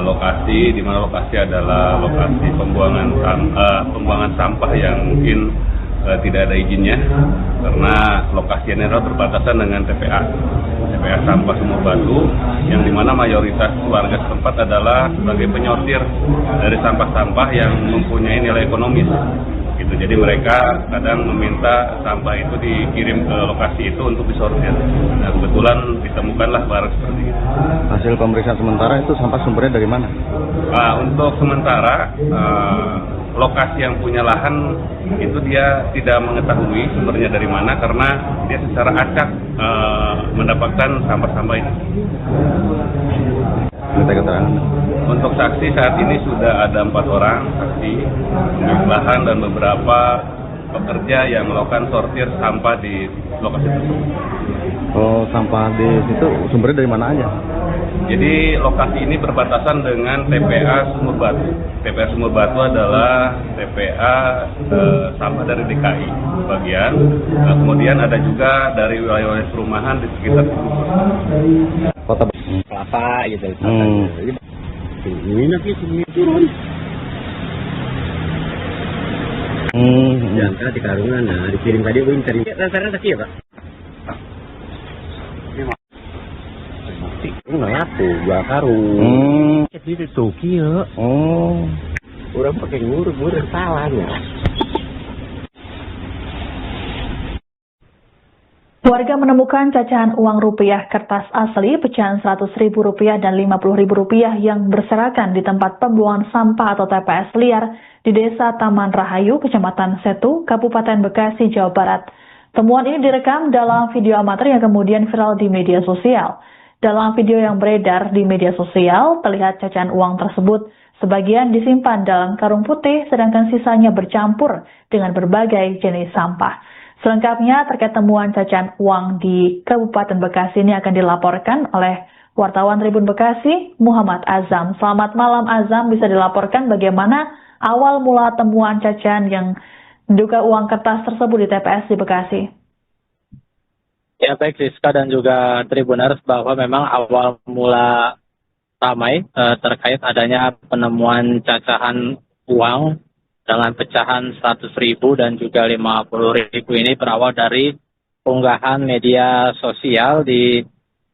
lokasi, di mana lokasi adalah lokasi pembuangan sampah yang mungkin tidak ada izinnya, karena lokasinya adalah berbatasan dengan TPA Sampah Sumur Batu, yang dimana mayoritas warga setempat adalah sebagai penyortir dari sampah-sampah yang mempunyai nilai ekonomis. Gitu. Jadi mereka kadang meminta sampah itu dikirim ke lokasi itu untuk disortir. Nah, kebetulan ditemukanlah barang seperti itu. Hasil pemeriksaan sementara itu sampah sumbernya dari mana? Untuk sementara lokasi yang punya lahan itu dia tidak mengetahui sumbernya dari mana karena dia secara acak mendapatkan sampah-sampah itu. Minta keterangan. Untuk saksi saat ini sudah ada 4 orang saksi, lahan dan beberapa pekerja yang melakukan sortir sampah di lokasi tersebut. Oh, sampah di situ sumbernya dari mana aja? Jadi lokasi ini berbatasan dengan TPA Sumur Batu. TPA Sumur Batu adalah TPA sampah dari DKI bagian. Nah, kemudian ada juga dari wilayah-wilayah perumahan di sekitar Kota kelapa gitu. Ini nanti turun. Jangka di karungan, nah dikirim tadi winter. Rasanya tadi ya Pak? Ini nggak tuh, 2 karung. Jadi itu kia. Oh. Orang pakai ngurus salahnya. Warga menemukan cacahan uang rupiah kertas asli pecahan Rp100.000 dan Rp50.000 yang berserakan di tempat pembuangan sampah atau TPS liar di Desa Taman Rahayu, Kecamatan Setu, Kabupaten Bekasi, Jawa Barat. Temuan ini direkam dalam video amatir yang kemudian viral di media sosial. Dalam video yang beredar di media sosial, terlihat cacahan uang tersebut sebagian disimpan dalam karung putih, sedangkan sisanya bercampur dengan berbagai jenis sampah. Selengkapnya terkait temuan cacahan uang di Kabupaten Bekasi ini akan dilaporkan oleh wartawan Tribun Bekasi, Muhammad Azam. Selamat malam Azam, bisa dilaporkan bagaimana awal mula temuan cacahan yang diduga uang kertas tersebut di TPS di Bekasi? Ya baik Rizka dan juga Tribuners, bahwa memang awal mula ramai terkait adanya penemuan cacahan uang dengan pecahan Rp100.000 dan juga Rp50.000 ini berawal dari unggahan media sosial di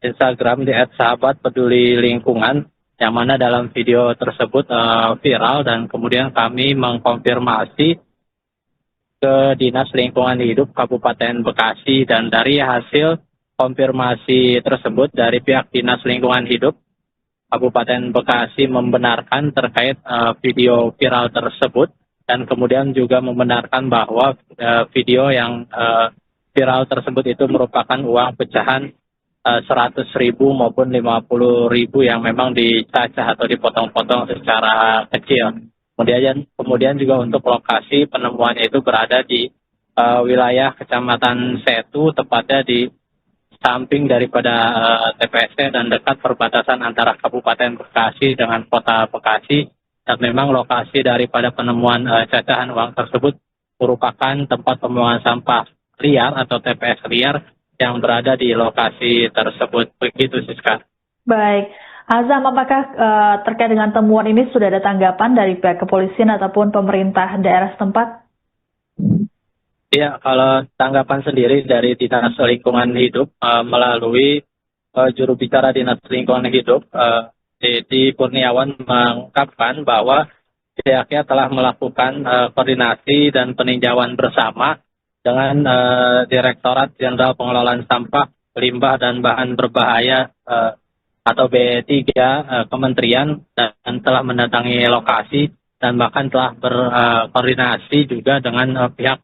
Instagram di @sahabatpedulilingkungan, yang mana dalam video tersebut viral, dan kemudian kami mengkonfirmasi ke Dinas Lingkungan Hidup Kabupaten Bekasi, dan dari hasil konfirmasi tersebut dari pihak Dinas Lingkungan Hidup Kabupaten Bekasi membenarkan terkait video viral tersebut, dan kemudian juga membenarkan bahwa video yang viral tersebut itu merupakan uang pecahan 100.000 maupun 50.000 yang memang dicacah atau dipotong-potong secara kecil. Kemudian juga untuk lokasi penemuannya itu berada di wilayah Kecamatan Setu, tepatnya di samping daripada TPST dan dekat perbatasan antara Kabupaten Bekasi dengan Kota Bekasi. Dan memang lokasi daripada penemuan cacahan uang tersebut merupakan tempat pembuangan sampah liar atau TPS liar yang berada di lokasi tersebut. Begitu, Siska. Baik. Azam, apakah terkait dengan temuan ini sudah ada tanggapan dari pihak kepolisian ataupun pemerintah daerah setempat? Ya, kalau tanggapan sendiri dari Dinas Lingkungan Hidup melalui juru bicara Dinas Lingkungan Hidup, Dedi Kurniawan mengungkapkan bahwa pihaknya telah melakukan koordinasi dan peninjauan bersama dengan Direktorat Jenderal Pengelolaan Sampah, Limbah dan Bahan Berbahaya atau B3 Kementerian, dan telah mendatangi lokasi dan bahkan telah berkoordinasi juga dengan pihak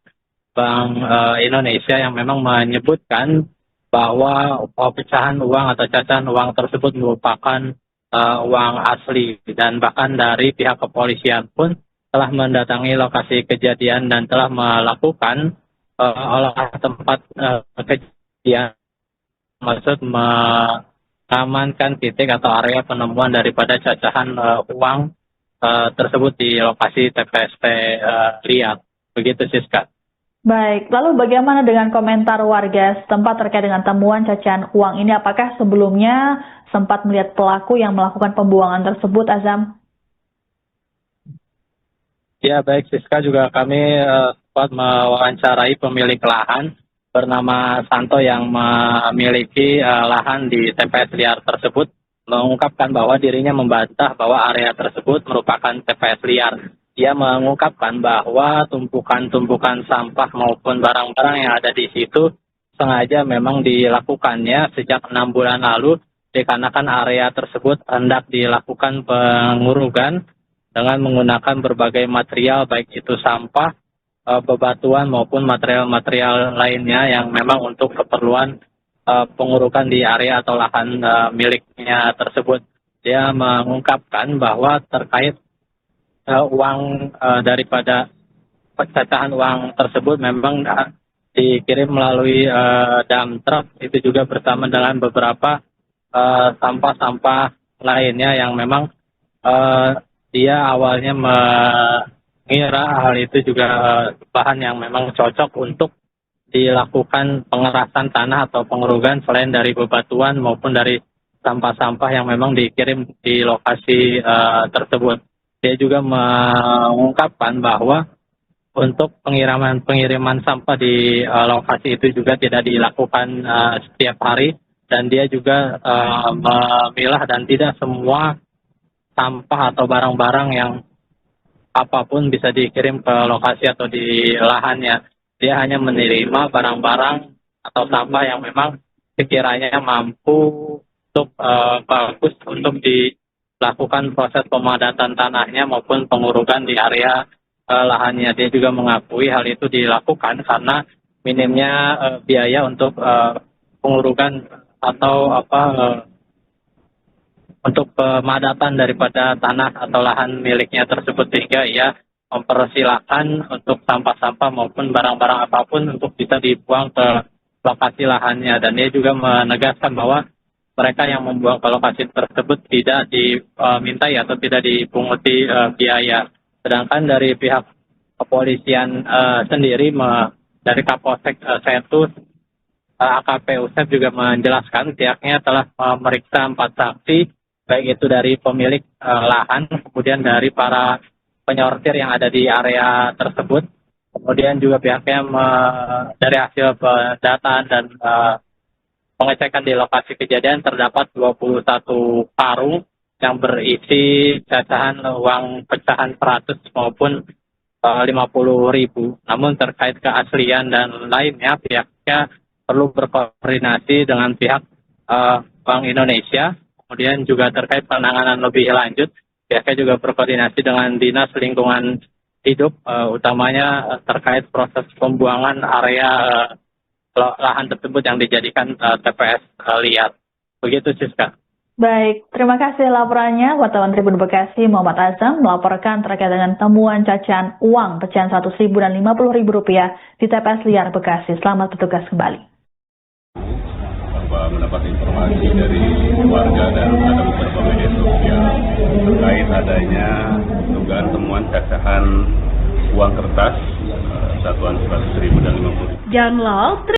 Bank Indonesia yang memang menyebutkan bahwa pecahan uang atau cacahan uang tersebut merupakan uang asli, dan bahkan dari pihak kepolisian pun telah mendatangi lokasi kejadian dan telah melakukan olah tempat kejadian, maksud mengamankan titik atau area penemuan daripada cacahan uang tersebut di lokasi TPST liar. Begitu, Siska. Baik, lalu bagaimana dengan komentar warga setempat terkait dengan temuan cacahan uang ini? Apakah sebelumnya sempat melihat pelaku yang melakukan pembuangan tersebut, Azam? Ya, baik, Siska, juga kami sempat mewawancarai pemilik lahan bernama Santo yang memiliki lahan di TPS liar tersebut, mengungkapkan bahwa dirinya membantah bahwa area tersebut merupakan TPS liar. Dia mengungkapkan bahwa tumpukan-tumpukan sampah maupun barang-barang yang ada di situ sengaja memang dilakukannya sejak 6 bulan lalu, dikarenakan area tersebut hendak dilakukan pengurugan dengan menggunakan berbagai material, baik itu sampah, bebatuan maupun material-material lainnya yang memang untuk keperluan pengurukan di area atau lahan miliknya tersebut. Dia mengungkapkan bahwa terkait uang daripada pecacahan uang tersebut memang dikirim melalui dump truck, itu juga bersama dengan beberapa sampah-sampah lainnya yang memang dia awalnya mengira hal itu juga bahan yang memang cocok untuk dilakukan pengerasan tanah atau pengurugan selain dari bebatuan maupun dari sampah-sampah yang memang dikirim di lokasi tersebut. Dia juga mengungkapkan bahwa untuk pengiriman sampah di lokasi itu juga tidak dilakukan setiap hari, dan dia juga memilah dan tidak semua sampah atau barang-barang yang apapun bisa dikirim ke lokasi atau di lahannya. Dia hanya menerima barang-barang atau sampah yang memang sekiranya mampu untuk bagus untuk dilakukan proses pemadatan tanahnya maupun pengurugan di area lahannya. Dia juga mengakui hal itu dilakukan karena minimnya biaya untuk pengurugan atau untuk pemadatan daripada tanah atau lahan miliknya tersebut, sehingga ia mempersilahkan untuk sampah-sampah maupun barang-barang apapun untuk bisa dibuang ke lokasi lahannya. Dan dia juga menegaskan bahwa mereka yang membuang ke lokasi tersebut tidak dimintai atau tidak dipunguti biaya. Sedangkan dari pihak kepolisian sendiri, dari Kapolsek Setu, AKP Usep juga menjelaskan pihaknya telah memeriksa 4 saksi, baik itu dari pemilik lahan, kemudian dari para penyortir yang ada di area tersebut. Kemudian juga pihaknya dari hasil pendataan dan pengecekan di lokasi kejadian terdapat 21 karung yang berisi cacahan uang pecahan 100 maupun 50.000. Namun terkait keaslian dan lainnya, pihaknya perlu berkoordinasi dengan pihak Bank Indonesia. Kemudian juga terkait penanganan lebih lanjut, pihaknya juga berkoordinasi dengan Dinas Lingkungan Hidup, utamanya terkait proses pembuangan area lahan tersebut yang dijadikan TPS liar. Begitu, Siska. Baik, terima kasih laporannya. Wartawan Tribun Bekasi Muhammad Azam melaporkan terkait dengan temuan cacahan uang pecahan 100.000 dan 50.000 rupiah di TPS liar Bekasi. Selamat bertugas kembali. Mendapat informasi dari warga dan ada beberapa media sosial terkait adanya dugaan temuan cacahan uang kertas satuan 100.000 dan 50.000.